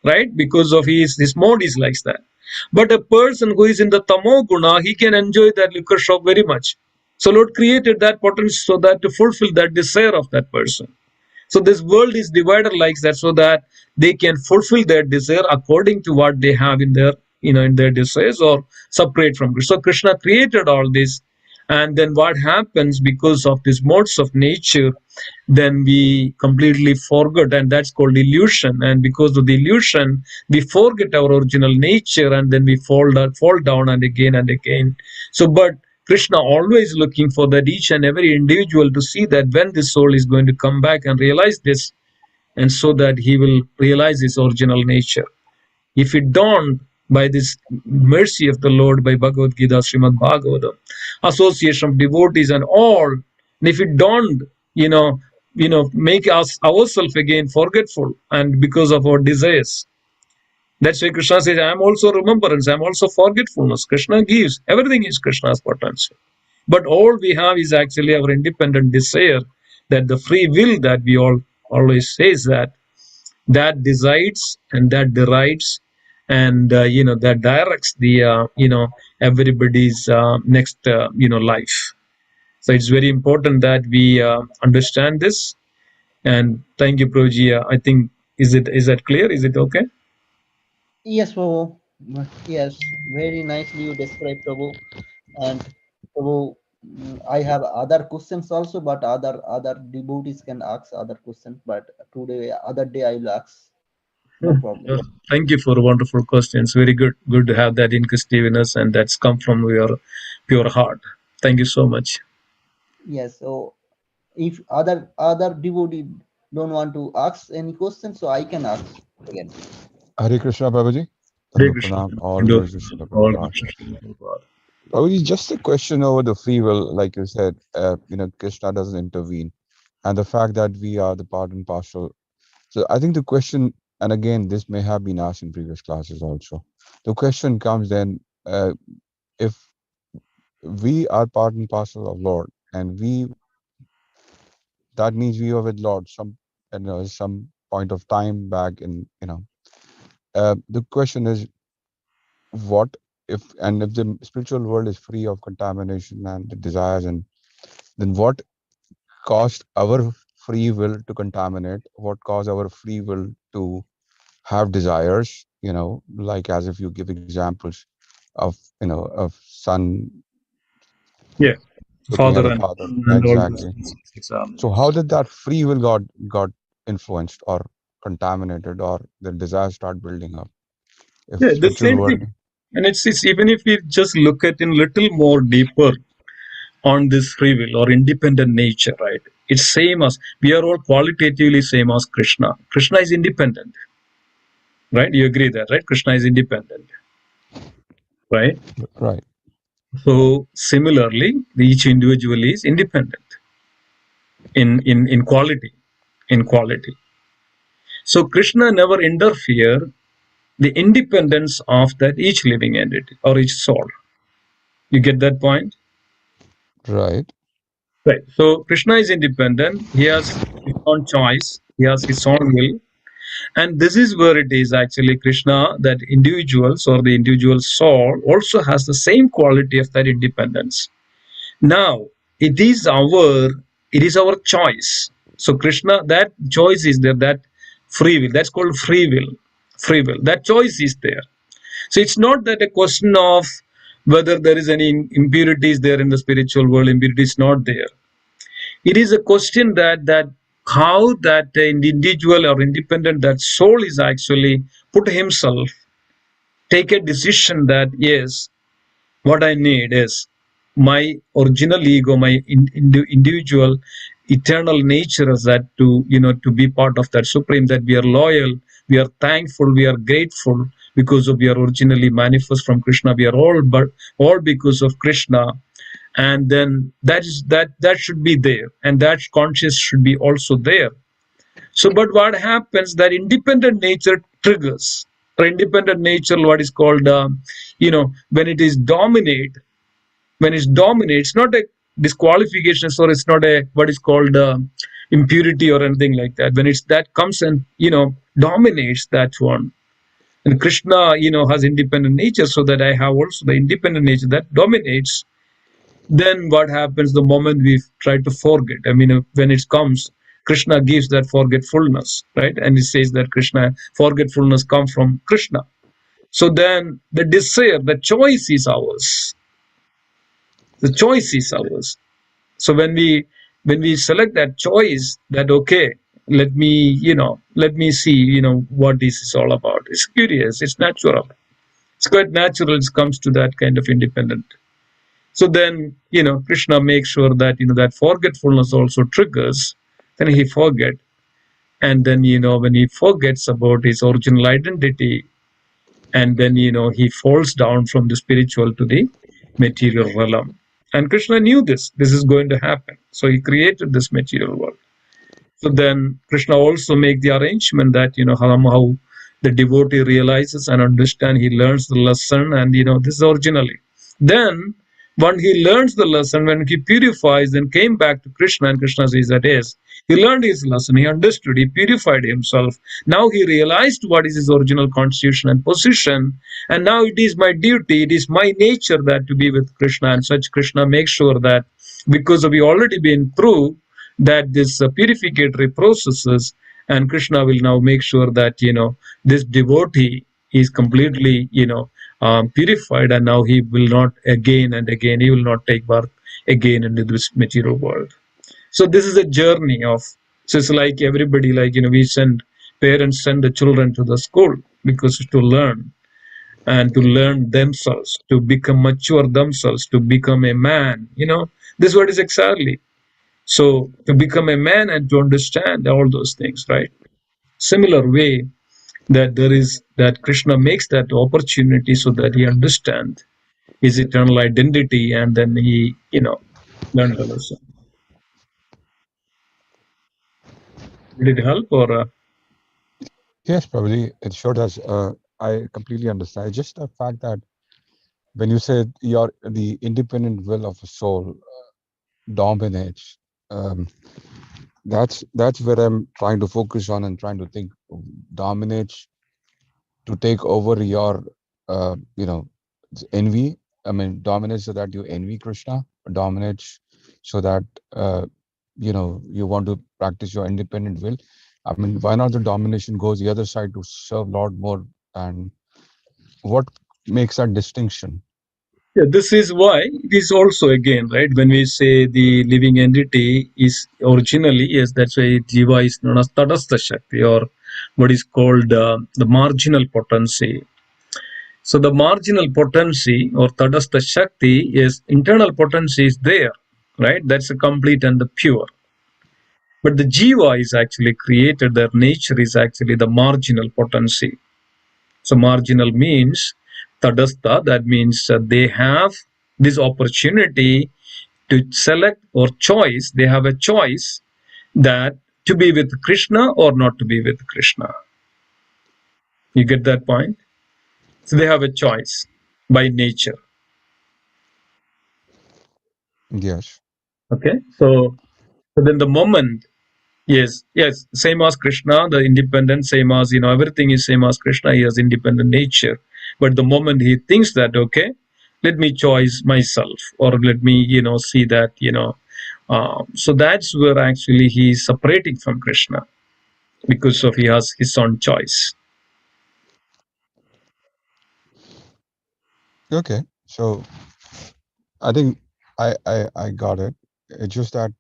right? Because of his mode is like that. But a person who is in the tamo guna, he can enjoy that liquor shop very much. So Lord created that potential so that to fulfill that desire of that person. So this world is divided like that, so that they can fulfill their desire according to what they have in their in their desires, or separate from Krishna. So Krishna created all this, and then what happens because of these modes of nature, then we completely forget, and that's called illusion. And because of the illusion, we forget our original nature, and then we fall down and again. So but Krishna always looking for that each and every individual to see that when this soul is going to come back and realize this, and so that he will realize his original nature. If it dawned by this mercy of the Lord, by Bhagavad Gita, Srimad Bhagavatam, association of devotees and all, and if it dawned, make us ourselves again forgetful, and because of our desires. That's why Krishna says, I am also remembrance, I am also forgetfulness. Krishna gives, everything is Krishna's potential. But all we have is actually our independent desire, that the free will that we all always says that decides and that derides, and that directs the everybody's next life. So it's very important that we understand this. And thank you, Prabhuji. I think is that clear? Is it okay? Yes, Prabhu. Yes, very nicely you described, Prabhu. And Prabhu, I have other questions also, but other devotees can ask other questions. But today, other day, I will ask. No problem. Thank you for wonderful questions. Very good to have that inquisitiveness, and that's come from your pure heart. Thank you so much. Yes. So if other devotee don't want to ask any questions, so I can ask again. Hare Krishna, Babaji. Hare Tandu Krishna. Pranam, all glories to Srila All Prabhupada. Krishna. Probably just a question over the free will, like you said. Krishna doesn't intervene, and the fact that we are the part and parcel. So I think the question, and again, this may have been asked in previous classes also. The question comes then, if we are part and parcel of Lord, and that means we were with Lord some point of time back the question is, what if the spiritual world is free of contamination and the desires, and then what caused our free will to contaminate? What caused our free will to have desires? Like, as if you give examples of of son Yeah, looking at father a and father. son and all those Exactly. things. Exactly. So how did that free will got influenced or contaminated, or the desires start building up? If Yeah, the spiritual same world, thing. And it's even if we just look at in little more deeper on this free will or independent nature, right? It's same as we are all qualitatively same as Krishna. Krishna is independent, right? You agree that, right? Krishna is independent, right? right? So similarly, each individual is independent in quality, in quality. So Krishna never interfere the independence of that each living entity or each soul. You get that point? Right. Right. So Krishna is independent. He has his own choice. He has his own will. And this is where it is actually Krishna that individuals or the individual soul also has the same quality of that independence. Now, it is our choice. So Krishna, that choice is there, that free will. That's called free will. Free will. That choice is there. So it's not that a question of whether there is any impurities there in the spiritual world. Impurity is not there. It is a question that how that individual or independent that soul is actually put himself, take a decision that yes, what I need is my original ego, my individual eternal nature is that to be part of that supreme, that we are loyal, we are thankful, we are grateful because of we are originally manifest from Krishna. We are all because of Krishna. And then that should be there, and that conscious should be also there. So but what happens, that independent nature triggers, or independent nature, what is called when it is dominate, when it dominates, not a disqualification, or it's not a what is called impurity or anything like that. When it's that comes and dominates that one, and Krishna has independent nature, so that I have also the independent nature that dominates. Then what happens the moment we try to forget? I mean, when it comes, Krishna gives that forgetfulness, right? And he says that Krishna forgetfulness comes from Krishna. So then the desire, the choice is ours. The choice is ours. So when we select that choice, that okay, let me see, what this is all about. It's curious, it's natural. It's quite natural. It comes to that kind of independent. So then, Krishna makes sure that, that forgetfulness also triggers. Then he forget. And then, when he forgets about his original identity, and then, he falls down from the spiritual to the material realm. And Krishna knew this is going to happen. So he created this material world. So then Krishna also make the arrangement that, how the devotee realizes and understand, he learns the lesson, and this is originally. Then when he learns the lesson, when he purifies, then came back to Krishna, and Krishna says that is, he learned his lesson, he understood, he purified himself. Now he realized what is his original constitution and position, and now it is my duty, it is my nature that to be with Krishna, and such Krishna makes sure that because we already been through that this purificatory processes, and Krishna will now make sure that this devotee is completely purified, and now he will not again and again, he will not take birth again into this material world. So this is a journey of, so it's like everybody, like we send, parents send the children to the school because to learn, and to learn themselves, to become mature themselves, to become a man. This word is exactly. So to become a man and to understand all those things, right? Similar way, that there is that Krishna makes that opportunity so that he understands his eternal identity, and then he, learned the lesson. Did it help or? Yes, probably it showed us. I completely understand. It's just the fact that when you said the independent will of a soul dominates, um, that's where I'm trying to focus on and trying to think. Dominates to take over your, envy. I mean, dominates so that you envy Krishna. Dominates so that you want to practice your independent will. I mean, why not the domination goes the other side to serve Lord more? And what makes that distinction? Yeah, this is why it is also again, right, when we say the living entity is originally, yes, that's why Jiva is known as Tadastha Shakti, or what is called the marginal potency. So the marginal potency or Tadastha Shakti is internal potency is there, right? That's a complete and the pure. But the Jiva is actually created, their nature is actually the marginal potency. So marginal means Tadastha, that means they have this opportunity to select or choice. They have a choice that to be with Krishna or not to be with Krishna. You get that point? So they have a choice by nature. Yes. Okay. So then the moment, yes, same as Krishna, the independent, same as, everything is same as Krishna, he has independent nature. But the moment he thinks that, okay, let me choose myself, or let me, see that, so that's where actually he is separating from Krishna because of he has his own choice. Okay. So I think I got it. It's just that,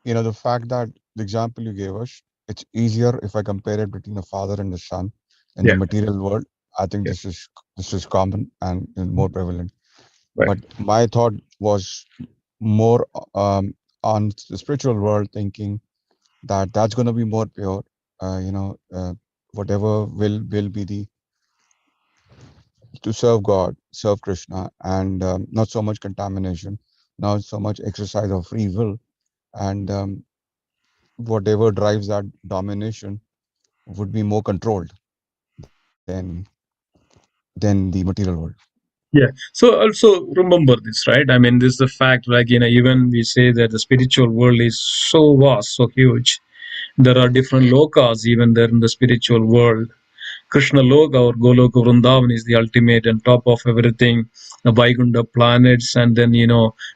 the fact that the example you gave us, it's easier if I compare it between the father and the son in the Yeah, material world. I think yeah, this is common and more prevalent. right. But my thought was more on the spiritual world, thinking that that's going to be more pure. Whatever will be the to serve God, serve Krishna, and not so much contamination, not so much exercise of free will, and whatever drives that domination would be more controlled than the material world. Yeah. So also remember this, right? I mean, this is the fact, like, even we say that the spiritual world is so vast, so huge. There are different lokas even there in the spiritual world. Krishna Loka or Goloka Vrindavan is the ultimate and top of everything, the Vaikuntha planets, and then,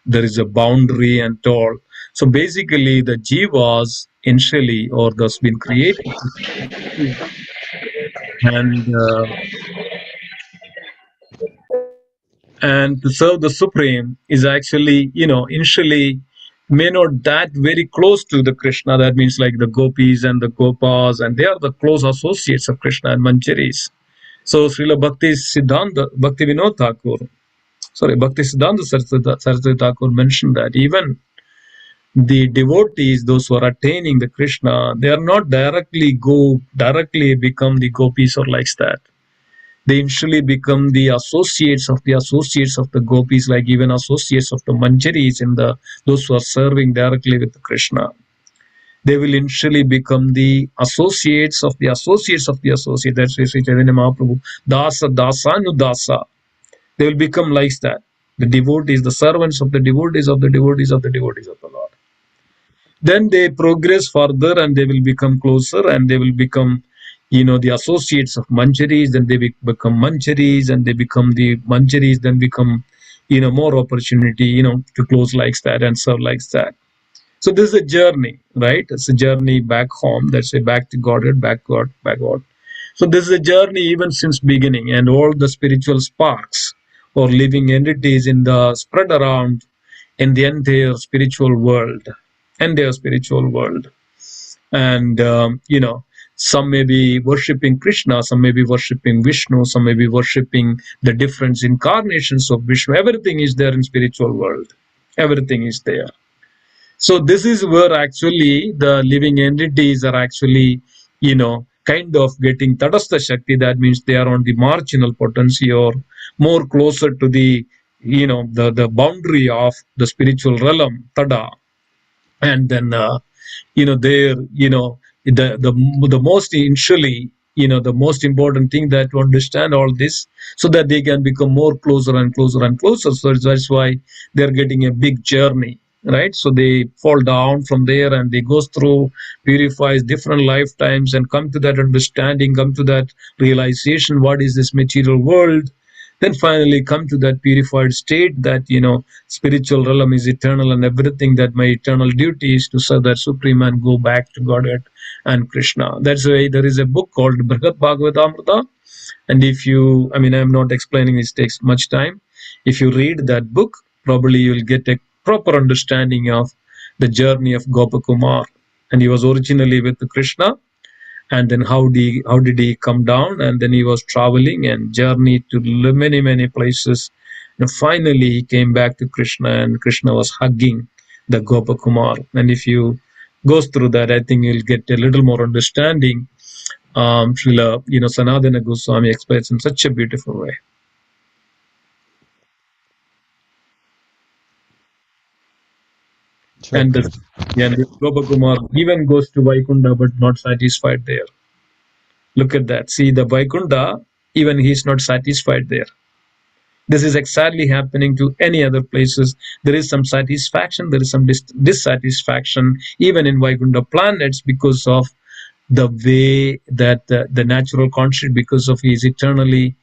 there is a boundary and all. So basically, the jivas initially or thus been created, and and to serve the Supreme is actually, initially may not that very close to the Krishna. That means like the gopis and the gopas, and they are the close associates of Krishna and Manjaris. So Srila Bhakti Vinod Thakur, Bhakti Siddhanta Saraswati Thakur mentioned that even the devotees, those who are attaining the Krishna, they are not directly become the gopis or like that. They initially become the associates of the gopis, like even associates of the manjaris and those who are serving directly with Krishna. They will initially become the associates of the associates of the associate. That's Sri Chaitanya Mahaprabhu. Dasa, Nudasa. They will become like that. The devotees, the servants of the devotees of the devotees of the devotees of the Lord. Then they progress further and they will become closer and they will become, the associates of Manjaris. Then they become Manjaris and they become the Manjaris, then become, more opportunity, to close like that and serve like that. So this is a journey, right? It's a journey back home. That's a back to Godhead, back God, back God. So this is a journey even since beginning, and all the spiritual sparks or living entities in the spread around in the entire spiritual world. And some may be worshipping Krishna, some may be worshipping Vishnu, some may be worshipping the different incarnations of Vishnu. Everything is there in spiritual world. Everything is there. So this is where actually the living entities are actually, kind of getting Tadastha Shakti. That means they are on the marginal potency or more closer to the, the boundary of the spiritual realm, Tada. And then there, the most initially, the most important thing that to understand all this, so that they can become more closer and closer and closer. So that's why they're getting a big journey, right? So they fall down from there and they goes through, purifies different lifetimes and come to that understanding, come to that realization, what is this material world. Then finally come to that purified state that spiritual realm is eternal, and everything that my eternal duty is to serve that supreme and go back to Godhead and Krishna. That's why there is a book called Bhagavad Bhagavatamrita. And if you, I'm not explaining, it takes much time. If you read that book, probably you'll get a proper understanding of the journey of Gopakumar. And he was originally with Krishna, and then how did he come down, and then he was traveling and journeyed to many places, and finally he came back to Krishna, and Krishna was hugging the Gopakumar. And if you goes through that, I think you'll get a little more understanding. Srila, Sanatana Goswami explains in such a beautiful way. Sure, And Prabhuji. and this Gopakumar even goes to Vaikunta but not satisfied there. Look at that. See, the Vaikunta, even he's not satisfied there. This is exactly happening to any other places. There is some satisfaction, there is some dissatisfaction, even in Vaikuntha planets, because of the way that the natural construct, because of he is eternally,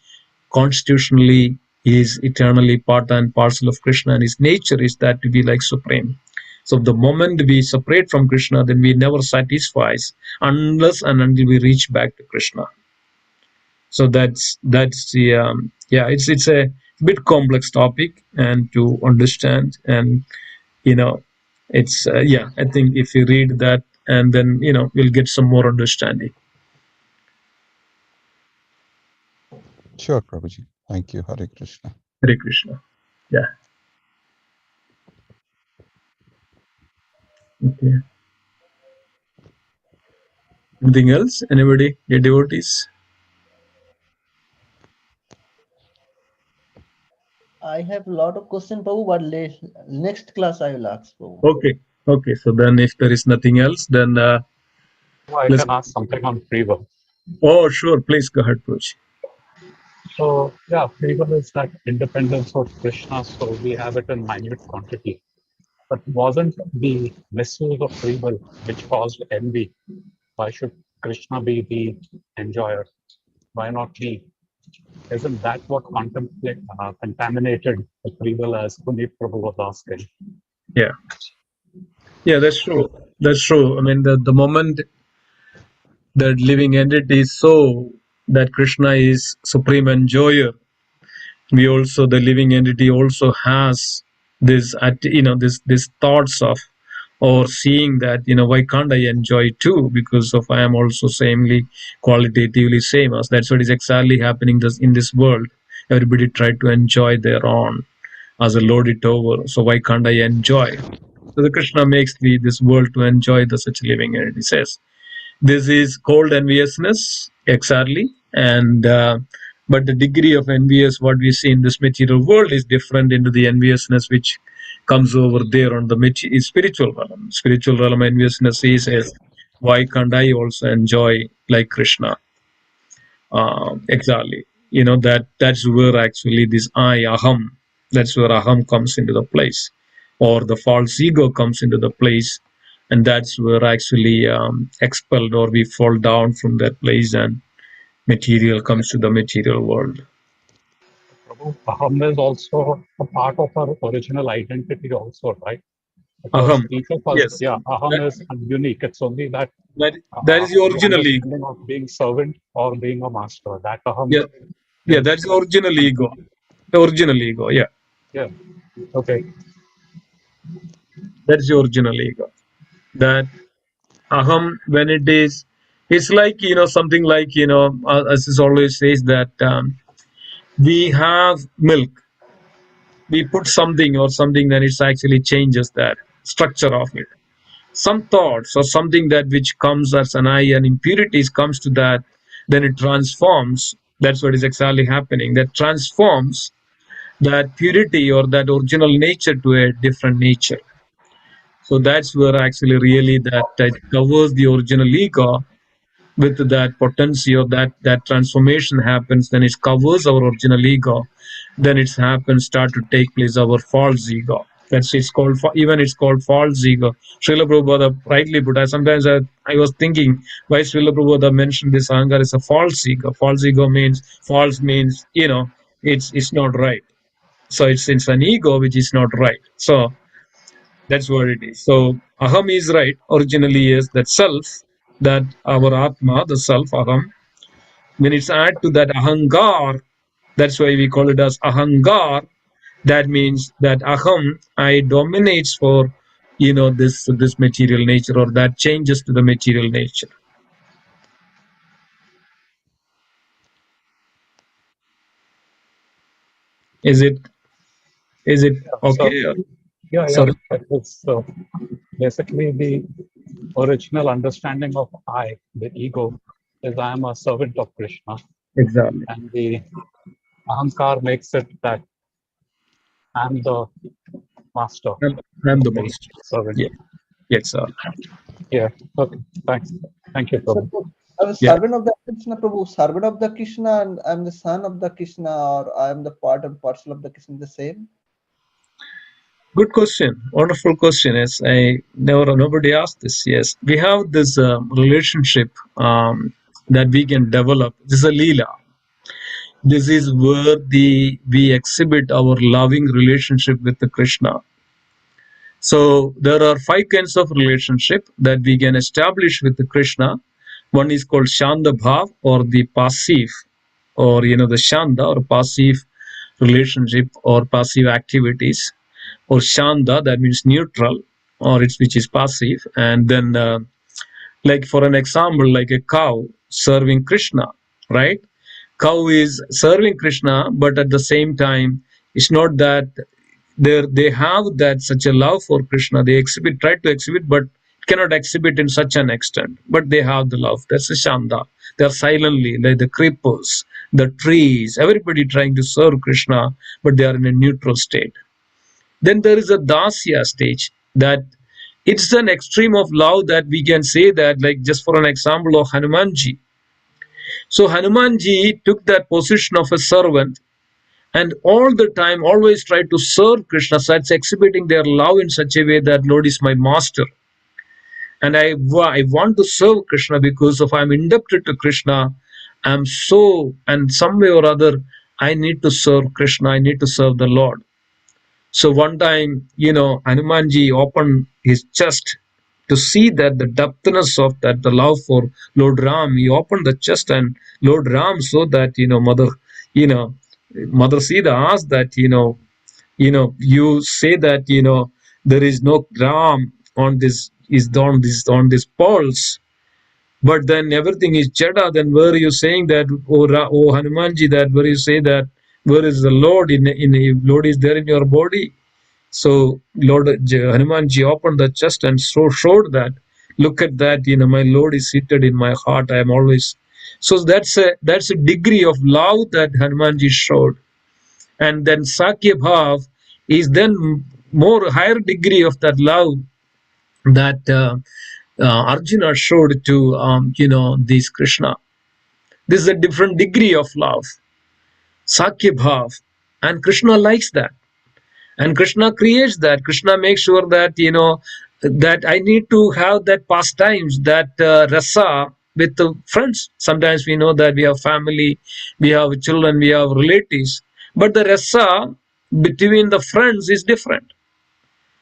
constitutionally, he is eternally part and parcel of Krishna, and his nature is that to be like supreme. So the moment we separate from Krishna, then we never satisfies unless and until we reach back to Krishna. So that's the it's a bit complex topic and to understand, and it's I think if you read that, and then we'll get some more understanding. Sure, Prabhuji. Thank you. Hare Krishna. Hare Krishna. Yeah. Okay. Anything else? Anybody? Your devotees? I have a lot of questions, Prabhu, but next class I will ask, Prabhu. Okay. So then, if there is nothing else, then I let's. can ask something on free will. Oh, sure. Please go ahead, Proj. So yeah, free will is that independence of Krishna, so we have it in minute quantity. But wasn't the misuse of free will which caused envy? Why should Krishna be the enjoyer? Why not me? Isn't that what contaminated the free will, as Puneet Prabhu was asking? Yeah, that's true. That's true. I mean, the moment that living entity is so that Krishna is supreme enjoyer, we also, the living entity also has this this thoughts of, or seeing that why can't I enjoy too, because of I am also samely qualitatively same as. That's what is exactly happening in this world. Everybody tried to enjoy their own as a lord it over, so why can't I enjoy? So the Krishna makes this world to enjoy the such living entity. Says this is called enviousness, exactly. And but the degree of envious what we see in this material world is different into the enviousness which comes over there on the spiritual realm. Spiritual realm enviousness is as, why can't I also enjoy like Krishna? Exactly. That's where actually this I, aham, that's where aham comes into the place, or the false ego comes into the place, and that's where actually expelled, or we fall down from that place, and material comes to the material world. Prabhu, aham is also a part of our original identity also, right? Because Aham, each of us, yes, aham that, is unique. It's only that that is the the original ego. understanding of being servant or being a master. That aham. Yeah, that's the original ego. The original ego, yeah. Yeah. Okay. That's the original ego. That aham, when it is, it's like something like as it always says that we have milk, we put something or something, then it actually changes that structure of it. some thoughts or something that which comes as an I and impurities comes to that, then it transforms. That's what is exactly happening. That transforms that purity or that original nature to a different nature. So that's where actually really that it covers the original ego with that potency or that transformation happens. Then it covers our original ego. Then it's happens start to take place our false ego. That's it's called even it's called false ego. Srila Prabhupada rightly put. I was thinking why Srila Prabhupada mentioned this anger is a false ego. False ego means false means it's not right. So it's an ego which is not right. So that's what it is. So aham is right. Originally is that self, that our atma, the self aham. When it's add to that ahangar, that's why we call it as ahangar. That means that aham, I dominates for this material nature, or that changes to the material nature. Is it okay? Sorry. It's basically the original understanding of I, the ego, is I am a servant of Krishna, Exactly. and the ahankar makes it that I'm the master, I'm the of the master. servant. Yeah. Yes, sir. Yeah. Okay. Thanks. Thank you, Prabhu. I'm a Yeah. servant of the Krishna, Prabhu, servant of the Krishna, and I'm the son of the Krishna, or I'm the part and parcel of the Krishna, the same? Good question. Wonderful question. Yes, nobody asked this. Yes, we have this relationship that we can develop. This is a leela. This is where we exhibit our loving relationship with the Krishna. So there are 5 kinds of relationship that we can establish with the Krishna. One is called Shanda Bhav, or the passive, or the Shanda or passive relationship or passive activities, or Shanda, that means neutral, or which is passive. And then like for an example, like a cow serving Krishna, right? Cow is serving Krishna, but at the same time, it's not that they have that such a love for Krishna. They try to exhibit, but cannot exhibit in such an extent. But they have the love. That's a Shanda. They are silently, like the creepers, the trees, everybody trying to serve Krishna, but they are in a neutral state. Then there is a Dasya stage, that it's an extreme of love, that we can say that, like just for an example of Hanumanji. So Hanumanji took that position of a servant, and all the time always tried to serve Krishna. So it's exhibiting their love in such a way that Lord is my master, and I want to serve Krishna because of I'm indebted to Krishna. I'm so, and some way or other, I need to serve Krishna. I need to serve the Lord. So one time, Hanumanji opened his chest to see that the depthness of that, the love for Lord Ram. He opened the chest, and Lord Ram saw that, Mother Sita asked that, you say that, there is no Ram on this pulse, but then everything is Jada. Then where are you saying that, oh Hanumanji, that where you say that, where is the Lord in Lord is there in your body? So Lord Hanumanji opened the chest and showed that, look at that, my Lord is seated in my heart. I am always. So that's a degree of love that Hanumanji showed. And then Sakya Bhav is then more higher degree of that love that Arjuna showed to this Krishna. This is a different degree of love, Sakya Bhav, and Krishna likes that. And Krishna creates that. Krishna makes sure that that I need to have that pastimes, that rasa with the friends. Sometimes we know that we have family, we have children, we have relatives, but the rasa between the friends is different.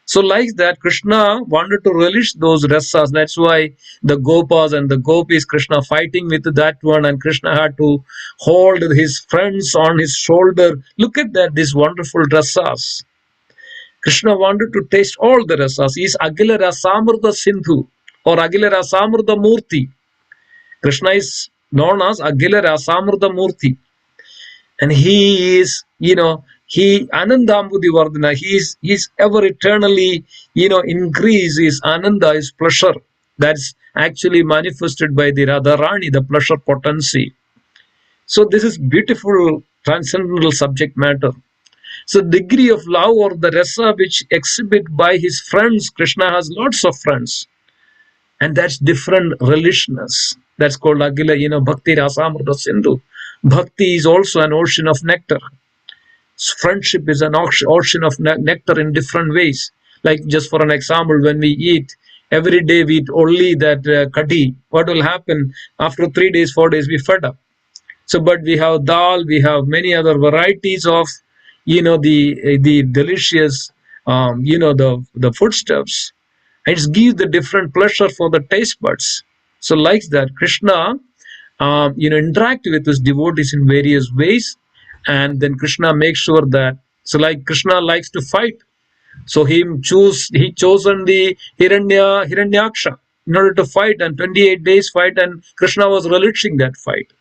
So like that, Krishna wanted to relish those rasas. That's why the Gopas and the Gopis, Krishna fighting with that one, and Krishna had to hold his friends on his shoulder. Look at that, these wonderful rasas. Krishna wanted to taste all the rasas. He is Agila Rasamrta Sindhu, or Agila Rasamrta Murti. Krishna is known as Agila Rasamrta Murti. And he is, he Anandambudivardhana, he's ever eternally, increase his Ananda, his pleasure. That's actually manifested by the Radharani, the pleasure potency. So this is beautiful transcendental subject matter. So degree of love or the rasa which exhibit by his friends, Krishna has lots of friends. And that's different relishness. That's called Agila, Bhakti Rasamrita Sindhu. Bhakti is also an ocean of nectar. Friendship is an ocean of nectar in different ways. Like just for an example, when we eat, every day we eat only that kadi. What will happen after 3 days, 4 days, we fed up. So, but we have dal, we have many other varieties of, the delicious, the foodstuffs. It gives the different pleasure for the taste buds. So, like that, Krishna, interact with his devotees in various ways, and then Krishna makes sure that. So, like Krishna likes to fight, so he chosen the Hiranyaksha in order to fight, and 28 days fight, and Krishna was relishing that fight.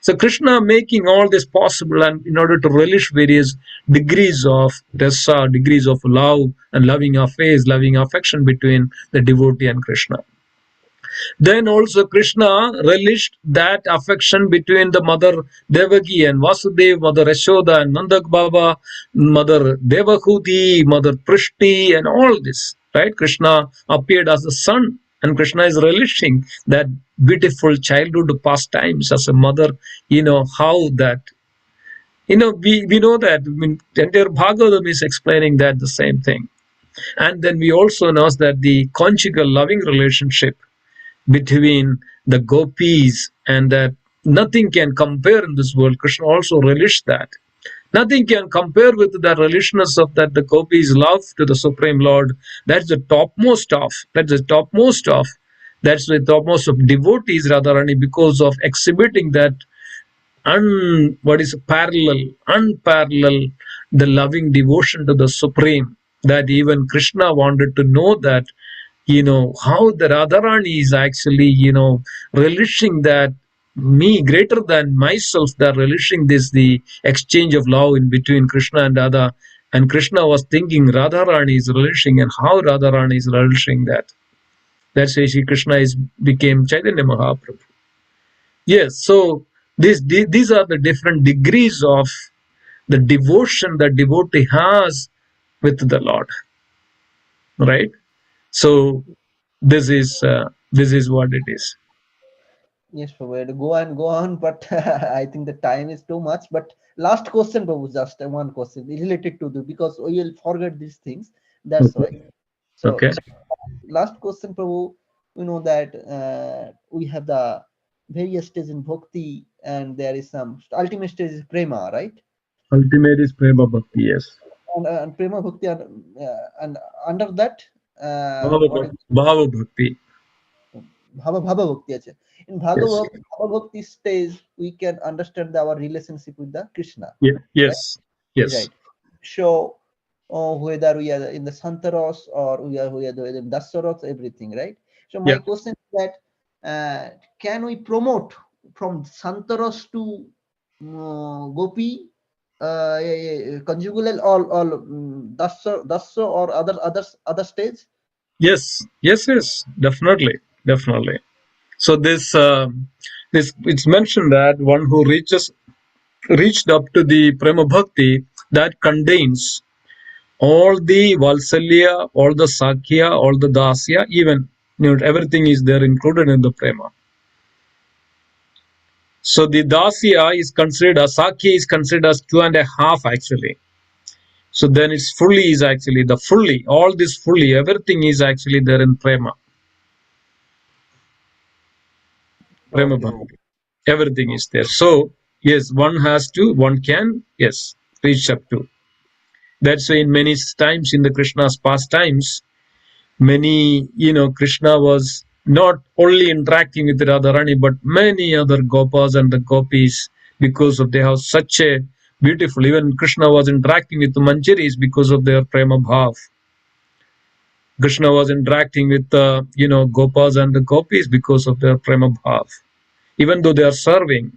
So Krishna making all this possible, and in order to relish various degrees of rasa, degrees of love and loving affairs, loving affection between the devotee and Krishna. Then also Krishna relished that affection between the mother Devaki and Vasudev, mother Yashoda and Nandak Baba, mother Devahuti, mother Prishti, and all this. Right? Krishna appeared as a son, and Krishna is relishing that beautiful childhood pastimes as a mother. How that. We know that. I mean, entire Bhagavatam is explaining that the same thing. And then we also know that the conjugal loving relationship between the gopis, and that nothing can compare in this world. Krishna also relished that. Nothing can compare with the relishness of that the gopis' love to the Supreme Lord. That's the topmost of. That's the topmost of. That's the topmost of devotees, Radharani, because of exhibiting that unparalleled, the loving devotion to the Supreme. That even Krishna wanted to know that, how the Radharani is actually, relishing that me greater than myself, they're relishing this, the exchange of love in between Krishna and Radha. And Krishna was thinking Radharani is relishing, and how Radharani is relishing that. That's why Shri Krishna became Chaitanya Mahaprabhu. Yes, so these are the different degrees of the devotion that devotee has with the Lord. Right? So this is what it is. Yes, Prabhu, go on, but I think the time is too much. But last question, Prabhu, just one question related to because we will forget these things. That's Okay. why. So, Okay. last question, Prabhu. We know that we have the various stages in bhakti, and there is some ultimate stage is prema, right? Ultimate is prema bhakti, yes. And prema bhakti, and under that, Bhava bhakti. Bhava Bhakti. In Bhava Bhakti stage, we can understand our relationship with the Krishna. Yeah. Yes. Right? Yes. Right. So, whether we are in the Santaros or we are in Dasaros, everything, right? So, my question is that can we promote from Santaros to Gopi, conjugal or Dasa or other stage? Yes. Definitely. So this it's mentioned that one who reached up to the prema bhakti, that contains all the Valsalya, all the Sakhya, all the Dasya, even everything is there included in the prema. So the Dasya is considered as Sakhya is considered as 2.5 actually. So then it's fully is actually the fully, all this fully, everything is actually there in prema. Prema bhakti. Everything is there. So yes, one can, yes, reach up to. That's why in many times in the Krishna's pastimes, many, Krishna was not only interacting with Radharani, but many other gopas and the gopis, because of they have such a beautiful, even Krishna was interacting with the Manjaris because of their prema bhav. Krishna was interacting with the, gopas and the gopis because of their prema bhav. Even though they are serving,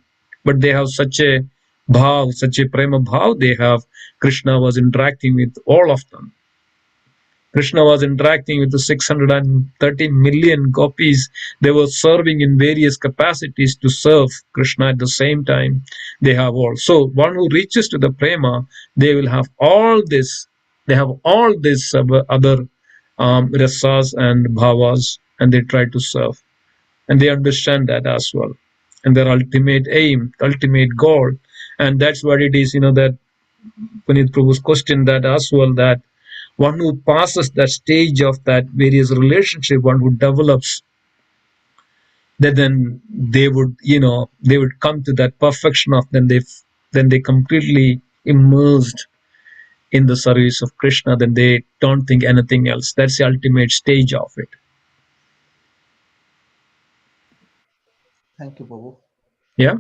but they have such a bhav, such a prema bhav they have. Krishna was interacting with all of them. Krishna was interacting with the 630 million gopis. They were serving in various capacities to serve Krishna at the same time. They have all. So one who reaches to the prema, they will have all this. They have all this other rasas and bhavas, and they try to serve. And they understand that as well. And their ultimate aim, ultimate goal. And that's what it is, that Puneet Prabhu's question that as well, that one who passes that stage of that various relationship, one who develops, that then they would, they would come to that perfection of then they completely immersed in the service of Krishna, then they don't think anything else. That's the ultimate stage of it. Thank you, Prabhu. Yeah.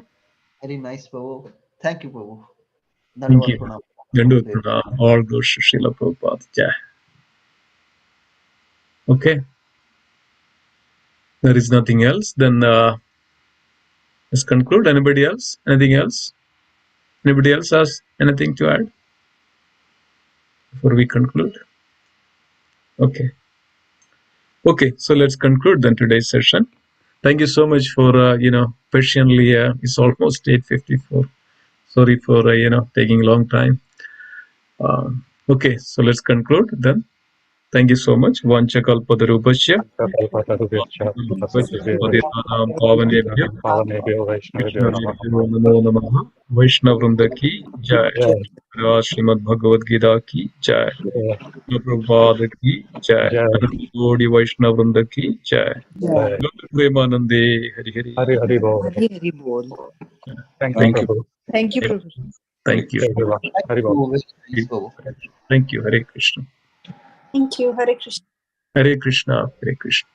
Very nice, Prabhu. Thank you, Prabhu. Thank you. Pranam. Dandavat pranam. All goes to Srila Prabhupada. Yeah. Okay. There is nothing else. Then let's conclude. Anybody else? Anything else? Anybody else has anything to add before we conclude? Okay. Okay. So let's conclude then today's session. Thank you so much for patiently. It's almost 8:54. Sorry for taking a long time. Okay. So let's conclude then. Thank you so much. Vanchakalpatarupasya. Patitanam pavanebhyo Pavanebhyo Vaishnavebhyo Namaha. Namo Namaha. Vaishnavrinda ki jai. Srimad Bhagavad Gita ki jai. Prabhupada ki jai. Gaudiya Vaishnavrinda ki jai. Jai. Premanande Hari Hari. Hari Hari Bol. Hari Hari Bol. Thank you, Thank you. Prabhu. Thank you, Prabhu. Thank you. Everyone. Hari Bol. Nice, Prabhu. Thank you. Hare Krishna. Thank you. Hare Krishna. Hare Krishna. Hare Krishna.